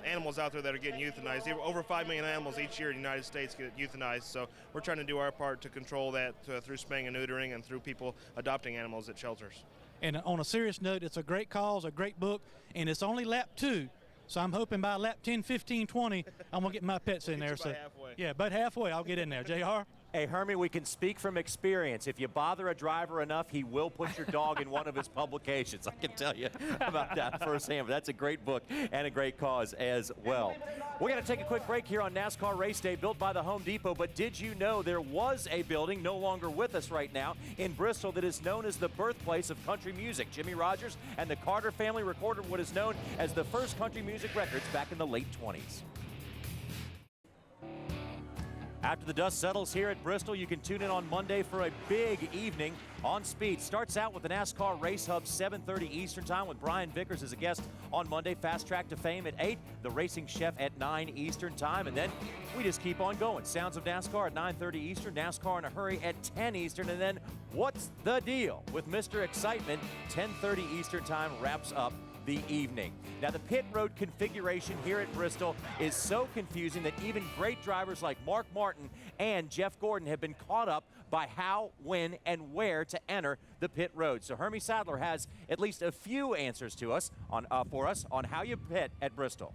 animals out there that are getting euthanized. Over 5 million animals each year in the United States get euthanized, so we're trying to do our part to control that through spaying and neutering and through people adopting animals at shelters. And on a serious note, it's a great cause, a great book, and it's only lap 2. So I'm hoping by lap 10, 15, 20, I'm going to get my pets in there. So halfway. Yeah, about halfway, I'll get in there. JR? Hey, Hermie, we can speak from experience. If you bother a driver enough, he will put your dog in one of his publications. I can tell you about that firsthand. But that's a great book and a great cause as well. We're going to take a quick break here on NASCAR Race Day, built by the Home Depot. But did you know there was a building, no longer with us right now, in Bristol that is known as the birthplace of country music? Jimmy Rogers and the Carter family recorded what is known as the first country music records back in the late 20s. After the dust settles here at Bristol, you can tune in on Monday for a big evening on Speed. Starts out with the NASCAR Race Hub, 7:30 Eastern Time, with Brian Vickers as a guest on Monday. Fast Track to Fame at 8, The Racing Chef at 9 Eastern Time, and then we just keep on going. Sounds of NASCAR at 9:30 Eastern, NASCAR in a Hurry at 10 Eastern, and then What's the Deal with Mr. Excitement, 10:30 Eastern Time, wraps up the evening. Now, the pit road configuration here at Bristol is so confusing that even great drivers like Mark Martin and Jeff Gordon have been caught up by how, when, and where to enter the pit road. So Hermie Sadler has at least a few answers to us for us on how you pit at Bristol.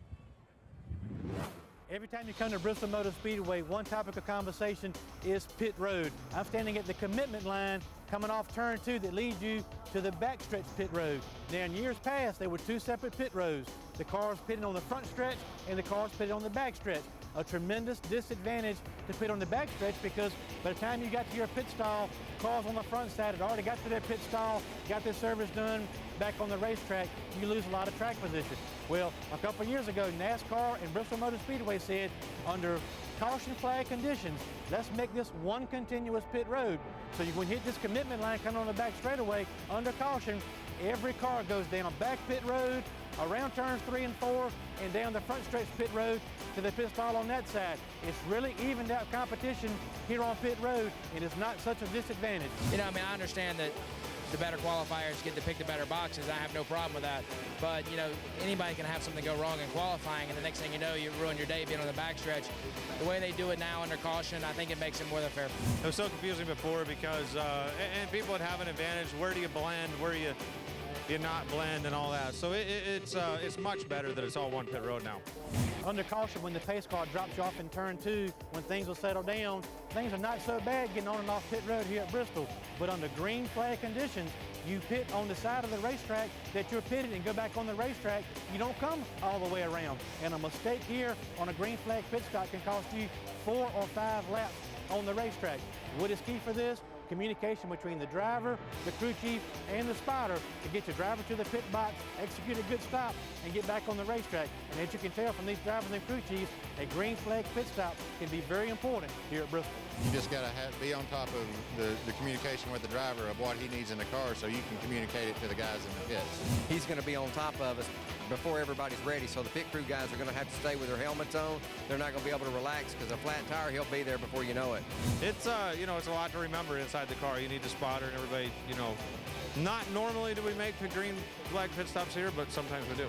Every time you come to Bristol Motor Speedway, one topic of conversation is pit road. I'm standing at the commitment line coming off turn 2 that leads you to the backstretch pit road. Now, in years past, there were 2 separate pit roads. The cars pitted on the front stretch and the cars pitted on the back stretch. A tremendous disadvantage to pit on the back stretch because by the time you got to your pit stall, cars on the front side had already got to their pit stall, got their service done, back on the racetrack, you lose a lot of track position. Well, a couple of years ago, NASCAR and Bristol Motor Speedway said, under caution flag conditions, let's make this one continuous pit road. So you can hit this commitment line coming on the back straightaway under caution. Every car goes down back pit road, around turns 3 and 4, and down the front stretch pit road to the pit stall on that side. It's really evened out competition here on pit road, and it's not such a disadvantage. You know, I mean, I understand that the better qualifiers get to pick the better boxes. I have no problem with that. But, you know, anybody can have something go wrong in qualifying, and the next thing you know, you ruin your day being on the backstretch. The way they do it now under caution, I think it makes it more than fair. It was so confusing before because, and people would have an advantage. Where do you blend? Where do you not blend and all that? So it's much better that it's all one pit road now. Under caution, when the pace car drops you off in turn 2, when things will settle down, things are not so bad getting on and off pit road here at Bristol. But under green flag conditions, you pit on the side of the racetrack that you're pitted and go back on the racetrack. You don't come all the way around. And a mistake here on a green flag pit stop can cost you 4 or 5 laps on the racetrack. What is key for this? Communication between the driver, the crew chief, and the spotter to get your driver to the pit box, execute a good stop, and get back on the racetrack. And as you can tell from these drivers and crew chiefs, a green flag pit stop can be very important here at Bristol. You just got to be on top of the communication with the driver of what he needs in the car so you can communicate it to the guys in the pits. He's going to be on top of us before everybody's ready, so the pit crew guys are going to have to stay with their helmets on. They're not going to be able to relax because a flat tire, he'll be there before you know it. It's you know, it's a lot to remember inside the car. You need the spotter and everybody, you know. Not normally do we make the green flag pit stops here, but sometimes we do.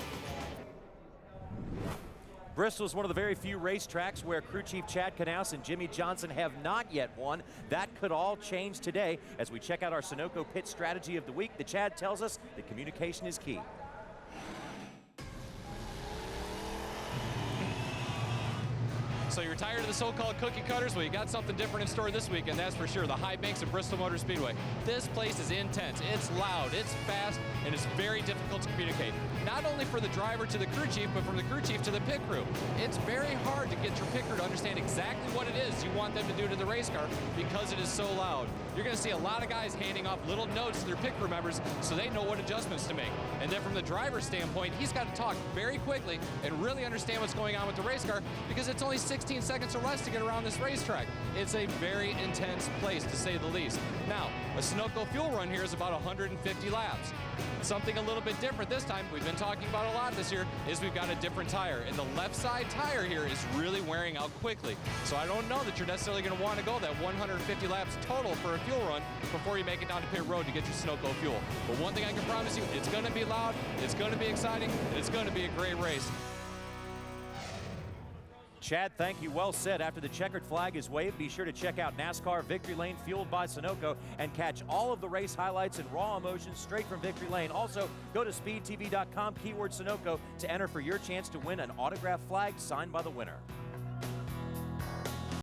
Bristol is one of the very few racetracks where crew chief Chad Knaus and Jimmy Johnson have not yet won. That could all change today as we check out our Sunoco pit strategy of the week. The Chad tells us that communication is key. So you're tired of the so-called cookie cutters? Well, you got something different in store this weekend, that's for sure. The High Banks of Bristol Motor Speedway. This place is intense, it's loud, it's fast, and it's very difficult to communicate. Not only for the driver to the crew chief, but from the crew chief to the pit crew. It's very hard to get your pit crew to understand exactly what it is you want them to do to the race car because it is so loud. You're going to see a lot of guys handing off little notes to their pit crew members so they know what adjustments to make. And then from the driver's standpoint, he's got to talk very quickly and really understand what's going on with the race car because it's only 16 seconds or less to get around this racetrack. It's a very intense place, to say the least. Now, a Sunoco fuel run here is about 150 laps. Something a little bit different this time, we've been talking about a lot this year, is we've got a different tire. And the left side tire here is really wearing out quickly. So I don't know that you're necessarily going to want to go that 150 laps total for a fuel run before you make it down to pit road to get your Sunoco fuel. But one thing I can promise you, it's going to be loud, it's going to be exciting, and it's going to be a great race. Chad, thank you. Well said. After the checkered flag is waved, be sure to check out NASCAR Victory Lane fueled by Sunoco and catch all of the race highlights and raw emotions straight from Victory Lane. Also, go to speedtv.com, keyword Sunoco, to enter for your chance to win an autographed flag signed by the winner.